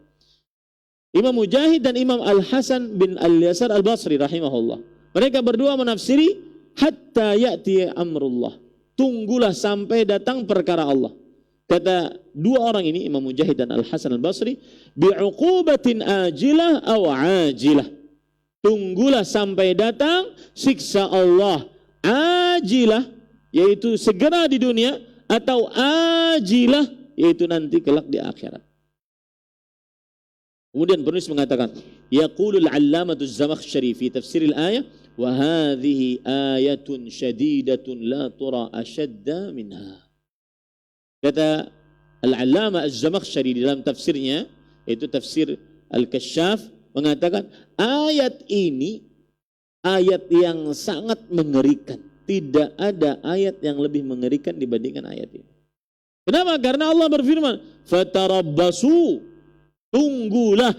Imam Mujahid dan Imam Al-Hasan bin Al-Yasar Al-Basri rahimahullah. Mereka berdua menafsiri hatta ya'ti amrullah. Tunggulah sampai datang perkara Allah. Kata 2 orang ini, Imam Mujahid dan Al-Hasan Al-Basri, bi'uqubatin ajilah aw ajilah. Tunggulah sampai datang siksa Allah ajilah, yaitu segera di dunia, atau ajilah, yaitu nanti kelak di akhirat. Kemudian penulis mengatakan, yaqulul 'allamatu az-Zamakhsyari fi tafsir al-ayah, wa hadhihi ayatun syadidatun la tura ashadda minha. Kata Al-Allama Az-Zamakhsyari dalam tafsirnya, yaitu tafsir Al-Kasyaf, mengatakan ayat ini ayat yang sangat mengerikan. Tidak ada ayat yang lebih mengerikan dibandingkan ayat ini. Kenapa? Karena Allah berfirman, fatarabbasu, tunggulah.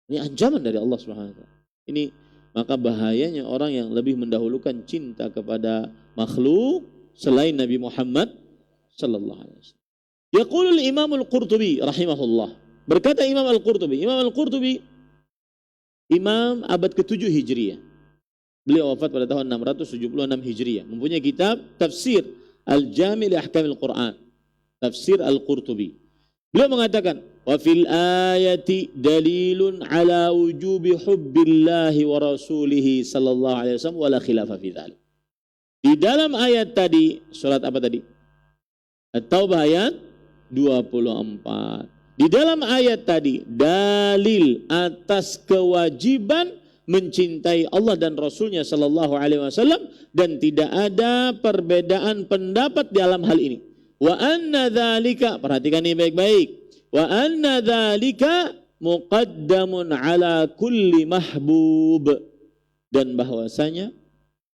Ini ancaman dari Allah Subhanahu wa taala. Ini maka bahayanya orang yang lebih mendahulukan cinta kepada makhluk selain Nabi Muhammad sallallahu alaihi wasallam. Yaqulul Imam Al-Qurtubi rahimahullah. Berkata Imam Al-Qurtubi, Imam Al-Qurtubi imam abad ke-7 Hijriah. Beliau wafat pada tahun 676 Hijriah. Mempunyai kitab Tafsir Al-Jami' li Ahkamil Quran. Tafsir Al-Qurtubi. Beliau mengatakan, wa fil ayati dalilun ala wujubi hubbillahi wa rasulihi sallallahu alaihi wasallam wala khilafa fi dzalik. Di dalam ayat tadi, surat apa tadi? At-Taubah ayat 24. Di dalam ayat tadi dalil atas kewajiban mencintai Allah dan Rasulnya sallallahu alaihi wasallam, dan tidak ada perbedaan pendapat dalam hal ini. Wa anna dzalika, perhatikan ini baik-baik. Wa anna dzalika muqaddamun ala kulli mahbub, dan bahwasanya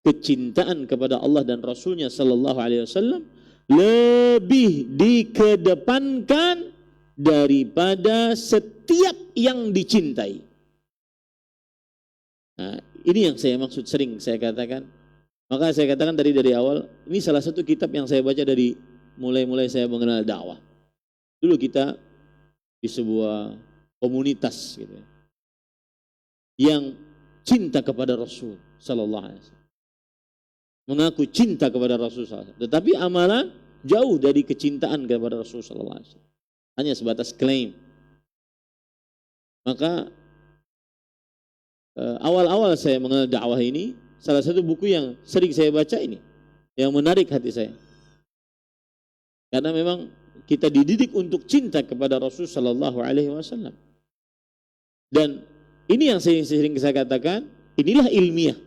kecintaan kepada Allah dan Rasulnya sallallahu alaihi wasallam lebih dikedepankan daripada setiap yang dicintai. Nah, ini yang saya maksud, sering saya katakan. Maka saya katakan tadi dari awal, ini salah satu kitab yang saya baca dari mulai saya mengenal dakwah. Dulu kita di sebuah komunitas gitu ya, yang cinta kepada Rasul sallallahu alaihi wasallam. Mengaku cinta kepada Rasul sallallahu alaihi wasallam, tetapi amalan jauh dari kecintaan kepada Rasul sallallahu alaihi wasallam. Hanya sebatas klaim. Maka awal-awal saya mengenal dakwah ini, salah satu buku yang sering saya baca ini, yang menarik hati saya. Karena memang kita dididik untuk cinta kepada Rasul sallallahu alaihi wasallam. Dan ini yang sering saya katakan, inilah ilmiah.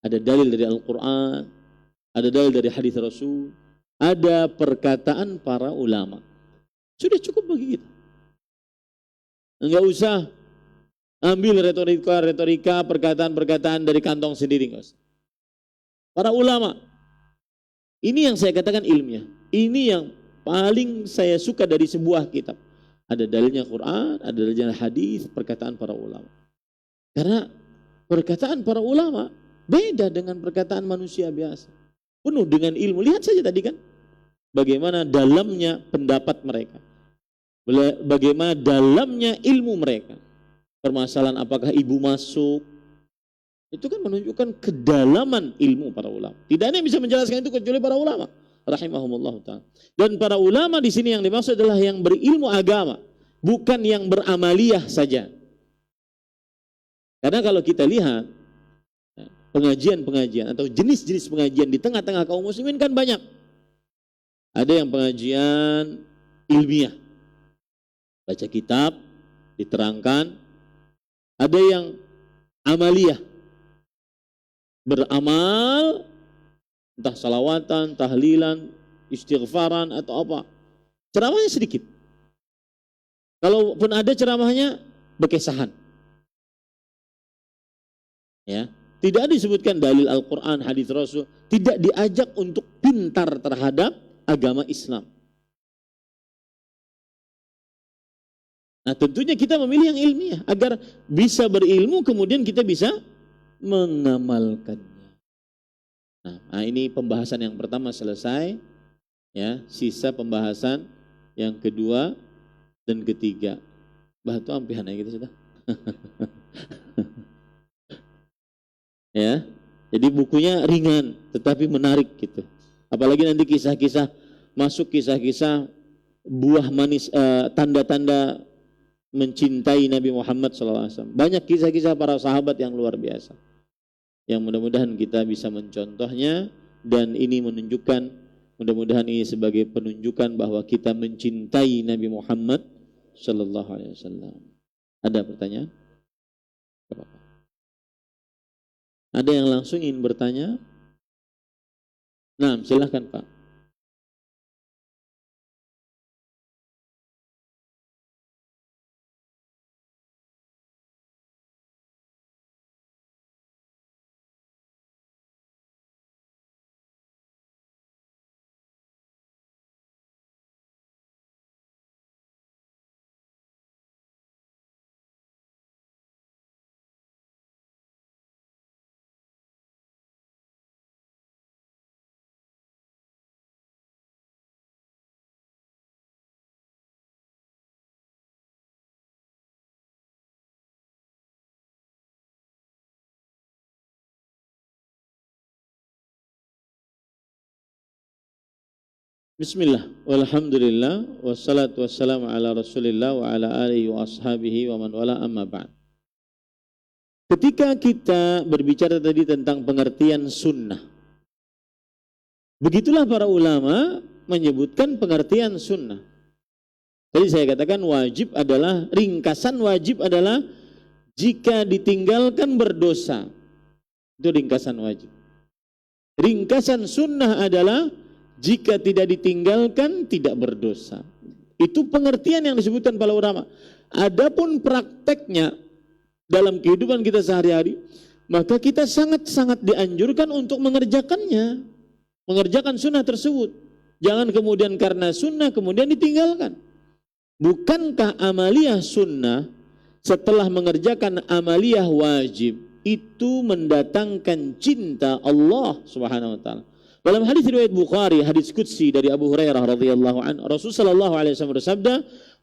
Ada dalil dari Al-Quran, ada dalil dari hadis Rasul, ada perkataan para ulama. Sudah cukup bagi kita. Enggak usah ambil retorika, perkataan-perkataan dari kantong sendiri. Enggak usah. Para ulama, ini yang saya katakan ilmiah. Ini yang paling saya suka dari sebuah kitab. Ada dalilnya Quran, ada dalilnya hadis, perkataan para ulama. Karena perkataan para ulama beda dengan perkataan manusia biasa. Penuh dengan ilmu. Lihat saja tadi kan, bagaimana dalamnya pendapat mereka. Bagaimana dalamnya ilmu mereka. Permasalahan apakah ibu masuk, itu kan menunjukkan kedalaman ilmu para ulama. Tidak ada yang bisa menjelaskan itu kecuali para ulama rahimahumullah ta'ala. Dan para ulama di sini yang dimaksud adalah yang berilmu agama, bukan yang beramaliyah saja. Karena kalau kita lihat pengajian-pengajian atau jenis-jenis pengajian di tengah-tengah kaum muslimin kan banyak. Ada yang pengajian ilmiah, baca kitab, diterangkan. Ada yang amaliyah, beramal, entah salawatan, tahlilan, istighfaran atau apa. Ceramahnya sedikit. Kalaupun ada ceramahnya berkesahan. Ya, tidak disebutkan dalil Al-Quran, hadis Rasul, tidak diajak untuk pintar terhadap agama Islam. Nah, tentunya kita memilih yang ilmiah agar bisa berilmu, kemudian kita bisa mengamalkannya. Nah, ini pembahasan yang pertama selesai, ya. Sisa pembahasan yang kedua dan ketiga. Batu ampihan ya gitu sudah. Ya, jadi bukunya ringan tetapi menarik gitu. Apalagi nanti kisah-kisah masuk, kisah-kisah buah manis, tanda-tanda mencintai Nabi Muhammad SAW. Banyak kisah-kisah para sahabat yang luar biasa, yang mudah-mudahan kita bisa mencontohnya. Dan ini menunjukkan, mudah-mudahan ini sebagai penunjukan bahwa kita mencintai Nabi Muhammad SAW. Ada pertanyaan? Ada yang langsung ingin bertanya? Nah, silahkan Pak. Bismillah, walhamdulillah, wassalatu wassalamu ala rasulillah wa ala alihi wa ashabihi wa man wala amma ba'd. Ketika kita berbicara tadi tentang pengertian sunnah, begitulah para ulama menyebutkan pengertian sunnah. Tadi saya katakan wajib adalah, ringkasan wajib adalah jika ditinggalkan berdosa. Itu ringkasan wajib. Ringkasan sunnah adalah jika tidak ditinggalkan tidak berdosa. Itu pengertian yang disebutkan para ulama. Adapun prakteknya dalam kehidupan kita sehari-hari, maka kita sangat-sangat dianjurkan untuk mengerjakannya, mengerjakan sunnah tersebut. Jangan kemudian karena sunnah kemudian ditinggalkan. bukankah amaliyah sunnah setelah mengerjakan amaliyah wajib itu mendatangkan cinta Allah Subhanahu wa taala? Dalam hadis riwayat Bukhari, hadis qudsi dari Abu Hurairah radhiyallahu anhu, Rasul sallallahu alaihi wasallam bersabda,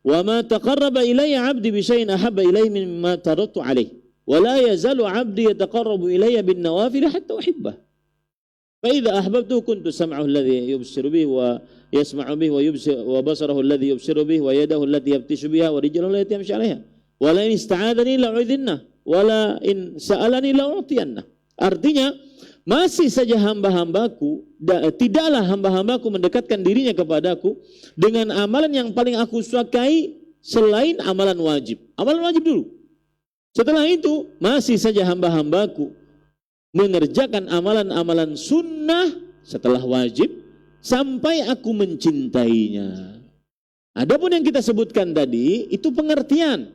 "Wa ma taqarraba ilayya 'abdi bi syai'in ahabba ilayya mimma taradtu alaihi, wa la yazalu 'abdi yataqarrabu ilayya bin nawafil hatta uhibbah. Fa idza ahbabtuhu kuntu sam'ahu alladhi yubsiru bihi wa yasma'u bihi wa basarahu alladhi yubsiru bihi wa yadahu allati yabtishu biha wa rijluhu allati yamshi 'alayha. Wa la in ista'adani la'udhinna wa la in sa'alani la'utiyanna." Artinya, masih saja tidaklah hamba-hambaku mendekatkan dirinya kepadaku dengan amalan yang paling aku sukai selain amalan wajib. Amalan wajib dulu. Setelah itu, masih saja hamba-hambaku mengerjakan amalan-amalan sunnah setelah wajib sampai aku mencintainya. Adapun yang kita sebutkan tadi, itu pengertian.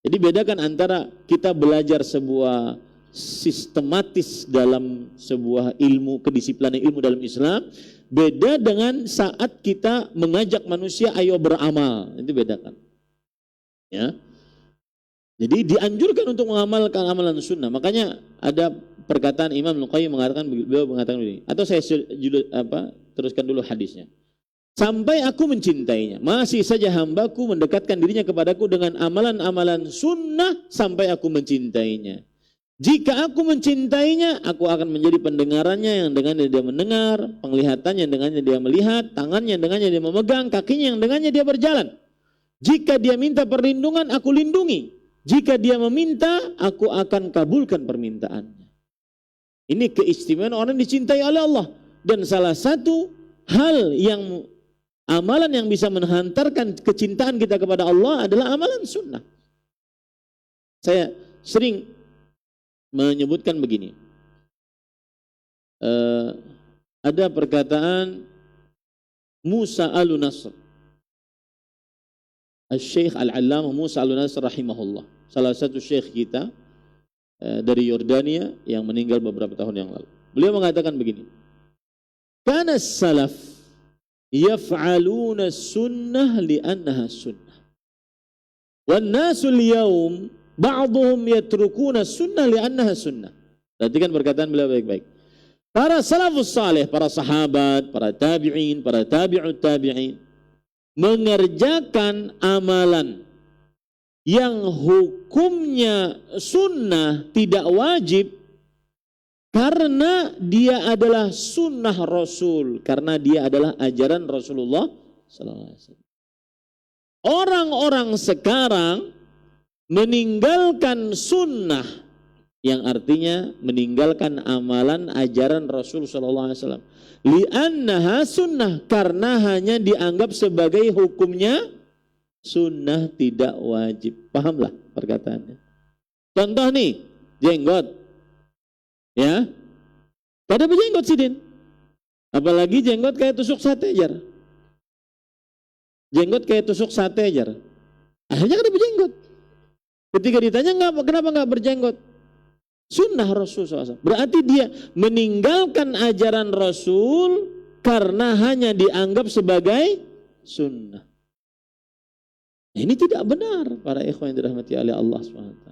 Jadi bedakan antara kita belajar sebuah sistematis dalam sebuah ilmu, kedisiplinan ilmu dalam Islam, beda dengan saat kita mengajak manusia ayo beramal. Itu bedakan. Ya. Jadi dianjurkan untuk mengamalkan amalan sunnah. Makanya ada perkataan Imam Al-Qayyim beliau mengatakan begini, atau saya teruskan dulu hadisnya. Sampai aku mencintainya, masih saja hambaku mendekatkan dirinya kepadaku dengan amalan-amalan sunnah sampai aku mencintainya. Jika aku mencintainya, aku akan menjadi pendengarannya yang dengannya dia mendengar, penglihatannya yang dengannya dia melihat, tangannya yang dengannya dia memegang, kakinya yang dengannya dia berjalan. Jika dia minta perlindungan, aku lindungi. Jika dia meminta, aku akan kabulkan permintaannya. Ini keistimewaan orang yang dicintai oleh Allah. Dan salah satu hal yang amalan yang bisa menghantarkan kecintaan kita kepada Allah adalah amalan sunnah. Saya sering menyebutkan begini, ada perkataan Musa al-Nasr, Al-Syekh Al-Allamah Musa al-Nasr rahimahullah, salah satu syekh kita dari Yordania yang meninggal beberapa tahun yang lalu. Beliau mengatakan begini, kana salaf yaf'aluna sunnah li'annaha sunnah, wan nasul yawm ba'dhum yatrukuna sunnah li'annaha sunnah. Perhatikan perkataan beliau baik-baik. Para salafus saleh, para sahabat, para tabi'in, para tabi'ut tabi'in mengerjakan amalan yang hukumnya sunnah, tidak wajib, karena dia adalah sunnah Rasul, karena dia adalah ajaran Rasulullah sallallahu alaihi wasallam. Orang-orang sekarang meninggalkan sunnah, yang artinya meninggalkan amalan ajaran Rasul sallallahu alaihi wasallam, li'annaha sunnah, karena hanya dianggap sebagai hukumnya sunnah, tidak wajib. Pahamlah perkataannya. Contoh nih, jenggot, ya, pada berjenggot sidin, apalagi jenggot kayak tusuk sate jar, jenggot kayak tusuk sate jar, akhirnya kada berjenggot. Ketika ditanya kenapa nggak berjenggot, sunnah Rasul SAW. Berarti dia meninggalkan ajaran Rasul karena hanya dianggap sebagai sunnah. Ini tidak benar para ikhwan yang dirahmati oleh Allah SWT.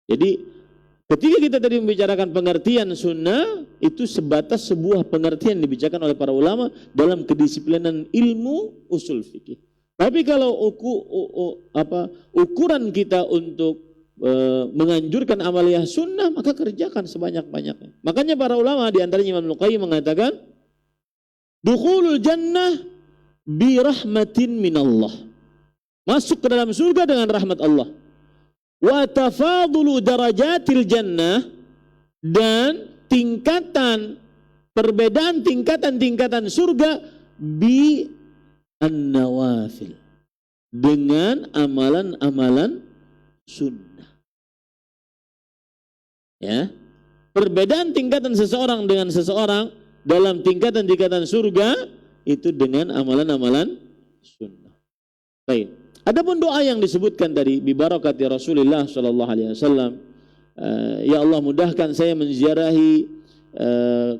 Jadi ketika kita tadi membicarakan pengertian sunnah, itu sebatas sebuah pengertian dibicarakan oleh para ulama dalam kedisiplinan ilmu usul fikih. Tapi kalau ukuran kita untuk menganjurkan amaliyah sunnah, maka kerjakan sebanyak-banyaknya. Makanya para ulama di antaranya Imam Al-Qayyim mengatakan, dukhulul jannah bi rahmatin minallah, masuk ke dalam surga dengan rahmat Allah. Wa tafadulu darajatil jannah, dan perbedaan tingkatan surga bi an-nawafil, dengan amalan-amalan sunnah. Ya, perbedaan tingkatan seseorang dengan seseorang dalam tingkatan-tingkatan surga itu dengan amalan-amalan sunnah. Baik. Adapun doa yang disebutkan tadi, bi barakati Rasulullah sallallahu alaihi wasallam, ya Allah mudahkan saya menziarahi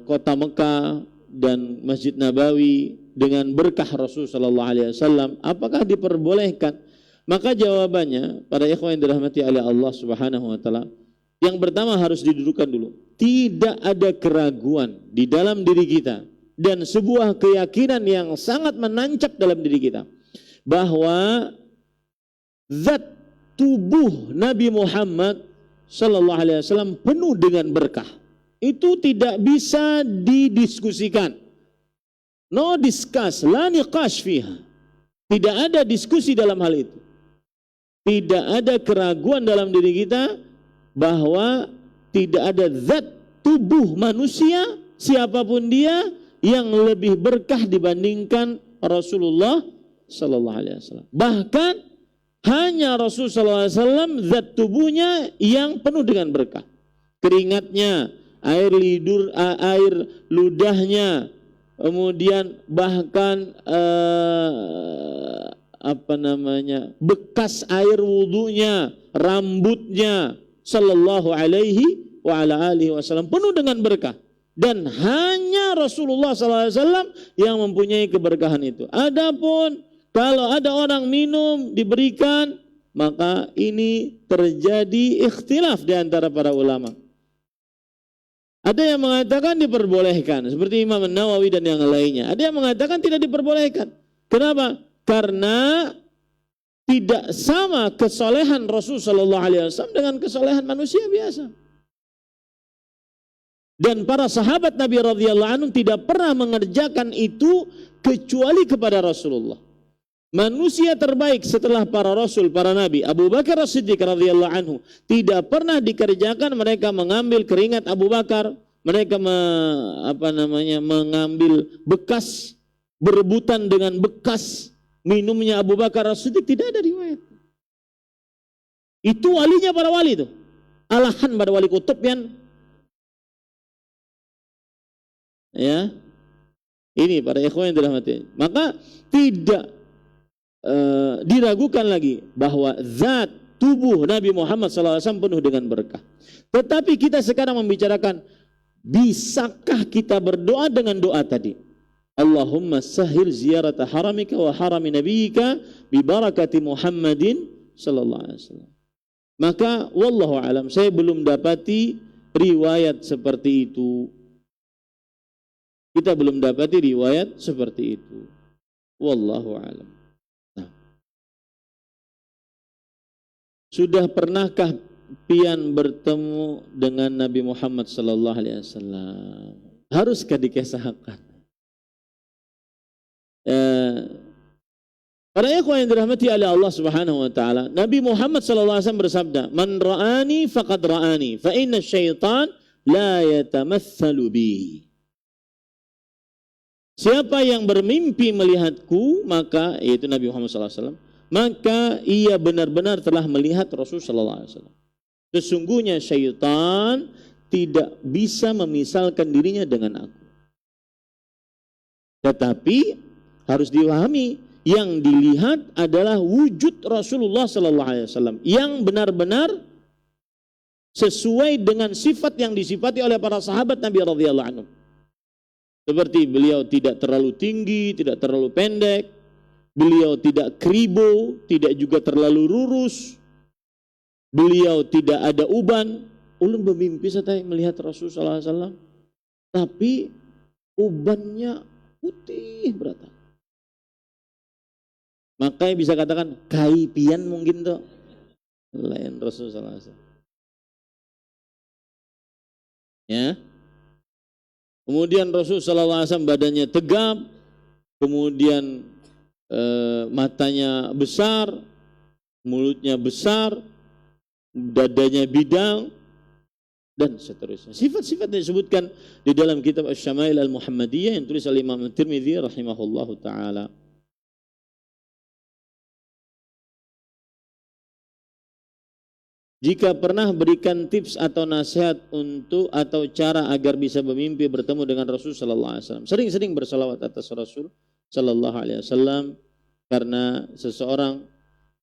kota Mekah dan Masjid Nabawi dengan berkah Rasul sallallahu alaihi wasallam, apakah diperbolehkan? Maka jawabannya, para ikhwan yang dirahmati oleh Allah Subhanahu wa taala, yang pertama harus didudukkan dulu. Tidak ada keraguan di dalam diri kita dan sebuah keyakinan yang sangat menancap dalam diri kita bahwa zat tubuh Nabi Muhammad sallallahu alaihi wasallam penuh dengan berkah. Itu tidak bisa didiskusikan. No discuss, la niqash fiha. Tidak ada diskusi dalam hal itu. Tidak ada keraguan dalam diri kita bahwa tidak ada zat tubuh manusia siapapun dia yang lebih berkah dibandingkan Rasulullah sallallahu alaihi wasallam. Bahkan hanya Rasul sallallahu alaihi wasallam zat tubuhnya yang penuh dengan berkah. Keringatnya, air ludahnya, kemudian bahkan bekas air wudunya, rambutnya sallallahu alaihi wa ala alihi wasallam penuh dengan berkah, dan hanya Rasulullah sallallahu alaihi wasallam yang mempunyai keberkahan itu. Adapun kalau ada orang minum diberikan, maka ini terjadi ikhtilaf di antara para ulama. Ada yang mengatakan diperbolehkan, seperti Imam Nawawi dan yang lainnya. Ada yang mengatakan tidak diperbolehkan. Kenapa? Karena tidak sama kesolehan Rasul sallallahu alaihi wasallam dengan kesolehan manusia biasa. Dan para sahabat Nabi radhiyallahu anhum tidak pernah mengerjakan itu kecuali kepada Rasulullah. Manusia terbaik setelah para rasul, para nabi, Abu Bakar As-Siddiq radhiyallahu anhu, tidak pernah dikerjakan mereka mengambil keringat Abu Bakar, mereka mengambil bekas, berebutan dengan bekas minumnya Abu Bakar As-Siddiq, tidak ada riwayat. Itu walinya para wali itu. Alahan pada wali kutub yang ya. Ini para ikhwan yang dirahmati. Maka tidak diragukan lagi bahwa zat tubuh Nabi Muhammad SAW penuh dengan berkah. Tetapi kita sekarang membicarakan, bisakah kita berdoa dengan doa tadi? Allahumma sahil ziyarata haramika wa harami nabiyika bi barakati Muhammadin sallallahu alaihi wasallam. Maka wallahu alam, saya belum dapati riwayat seperti itu. Kita belum dapati riwayat seperti itu. Wallahu alam. Sudah pernahkah pian bertemu dengan Nabi Muhammad sallallahu alaihi wasallam? Haruskah dikisahkan? Para ikhwan yang dirahmati oleh Allah Subhanahu wa taala, Nabi Muhammad sallallahu alaihi wasallam bersabda, "Man ra'ani faqad ra'ani, fa inna syaitan la yatamatsalu bi." Siapa yang bermimpi melihatku, maka yaitu Nabi Muhammad sallallahu alaihi wasallam, maka ia benar-benar telah melihat Rasul sallallahu alaihi wasallam. Sesungguhnya syaitan tidak bisa memisalkan dirinya dengan aku. Tetapi harus dipahami, yang dilihat adalah wujud Rasulullah sallallahu alaihi wasallam yang benar-benar sesuai dengan sifat yang disifati oleh para sahabat Nabi radhiyallahu anhum. Seperti beliau tidak terlalu tinggi, tidak terlalu pendek, beliau tidak kribo, tidak juga terlalu lurus, beliau tidak ada uban. Ulun bermimpi saya melihat Rasulullah SAW, tapi ubannya putih berata. Makanya bisa katakan kaipian mungkin tuh lain Rasulullah SAW. Ya. Kemudian Rasulullah SAW badannya tegap, kemudian matanya besar, mulutnya besar, dadanya bidang, dan seterusnya. Sifat-sifat yang disebutkan di dalam kitab Asy-Syama'il Al-Muhammadiyah yang tulis oleh Imam Tirmidzi rahimahullahu taala. Jika pernah berikan tips atau nasihat untuk atau cara agar bisa bermimpi bertemu dengan Rasul sallallahu alaihi wasallam. Sering-sering bersalawat atas Rasul sallallahu alaihi wasallam, karena seseorang,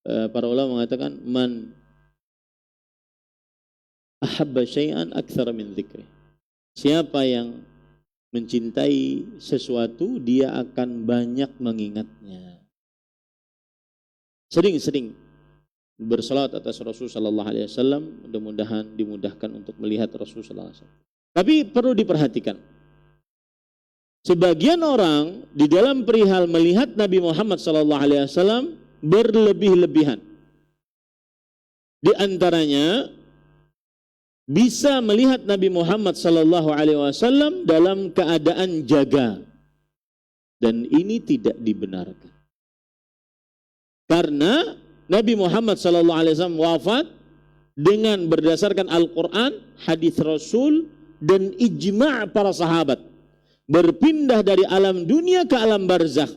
para ulama mengatakan, man ahabba syai'an aktsara min dzikri. Siapa yang mencintai sesuatu, dia akan banyak mengingatnya. Sering-sering bersalat atas Rasul sallallahu alaihi wasallam, mudah-mudahan dimudahkan untuk melihat Rasul sallallahu alaihi wasallam. Tapi perlu diperhatikan, sebagian orang di dalam perihal melihat Nabi Muhammad sallallahu alaihi wasallam berlebih-lebihan. Di antaranya bisa melihat Nabi Muhammad sallallahu alaihi wasallam dalam keadaan jaga, dan ini tidak dibenarkan. Karena Nabi Muhammad sallallahu alaihi wasallam wafat dengan berdasarkan Al-Qur'an, hadis Rasul dan ijma' para sahabat, berpindah dari alam dunia ke alam barzakh.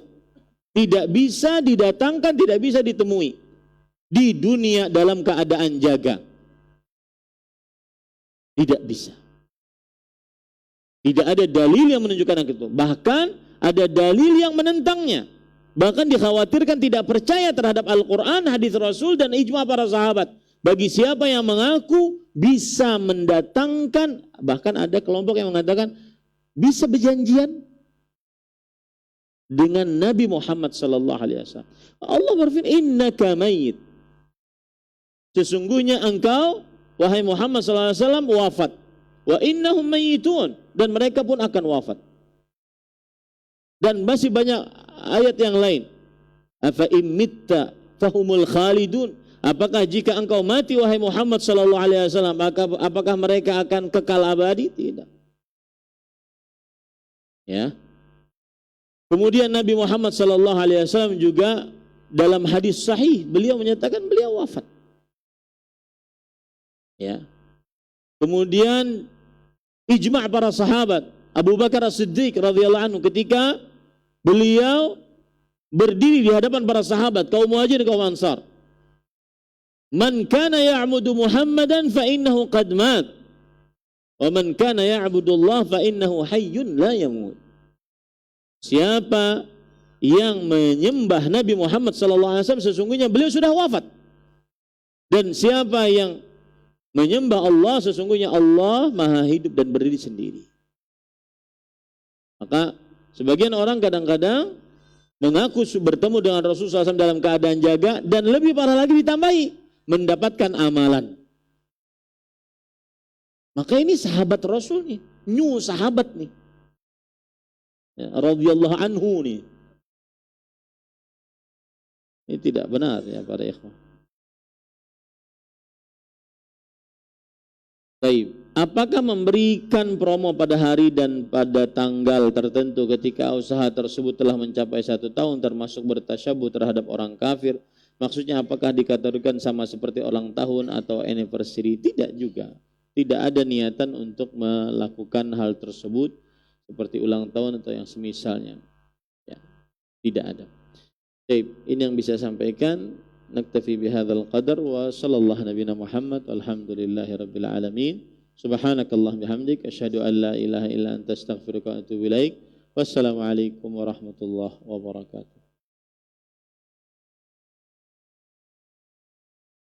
Tidak bisa didatangkan, tidak bisa ditemui di dunia dalam keadaan jaga. Tidak bisa. Tidak ada dalil yang menunjukkan itu. Bahkan ada dalil yang menentangnya. Bahkan dikhawatirkan tidak percaya terhadap Al-Quran, hadis Rasul, dan ijma para sahabat. Bagi siapa yang mengaku bisa mendatangkan, bahkan ada kelompok yang mengatakan bisa berjanjian dengan Nabi Muhammad sallallahu alaihi wasallam. Allah berfirman, innaka mayyit. Sesungguhnya engkau, wahai Muhammad sallallahu alaihi wasallam, wafat. Wa innahum mayyitun, dan mereka pun akan wafat. Dan masih banyak ayat yang lain. Afa imitta fahumul khalidun. Apakah jika engkau mati wahai Muhammad sallallahu alaihi wasallam, apakah mereka akan kekal abadi? Tidak. Ya. Kemudian Nabi Muhammad sallallahu alaihi wasallam juga dalam hadis sahih beliau menyatakan beliau wafat. Ya. Kemudian ijma' para sahabat, Abu Bakar As-Siddiq radhiyallahu anhu ketika beliau berdiri di hadapan para sahabat, kaum Muhajirin, kaum Ansar. Man kana ya'budu Muhammadan fa innahu qad mat. Wa man kana ya'budu Allah fa innahu hayyun la yamut. Siapa yang menyembah Nabi Muhammad sallallahu alaihi wasallam, sesungguhnya beliau sudah wafat. Dan siapa yang menyembah Allah, sesungguhnya Allah Maha hidup dan berdiri sendiri. Maka sebagian orang kadang-kadang mengaku bertemu dengan Rasulullah SAW dalam keadaan jaga, dan lebih parah lagi ditambahi mendapatkan amalan. Maka ini sahabat Rasul nih, sahabat nih, ya, radhiyallahu anhu nih. Ini tidak benar ya para ikhwan. Baik, apakah memberikan promo pada hari dan pada tanggal tertentu ketika usaha tersebut telah mencapai 1 tahun termasuk bertasyabuh terhadap orang kafir? Maksudnya apakah dikategorikan sama seperti ulang tahun atau anniversary? Tidak juga. Tidak ada niatan untuk melakukan hal tersebut seperti ulang tahun atau yang semisalnya. Ya, tidak ada. Baik, ini yang bisa sampaikan. Naktafi bihadzal qadar wa sallallahu nabiyana Muhammad walhamdulillahi rabbil alamin. Subhanakallah bihamdik asyhadu an la ilaha illa anta astaghfiruka wa atubu ilaik. Wassalamualaikum warahmatullahi wabarakatuh.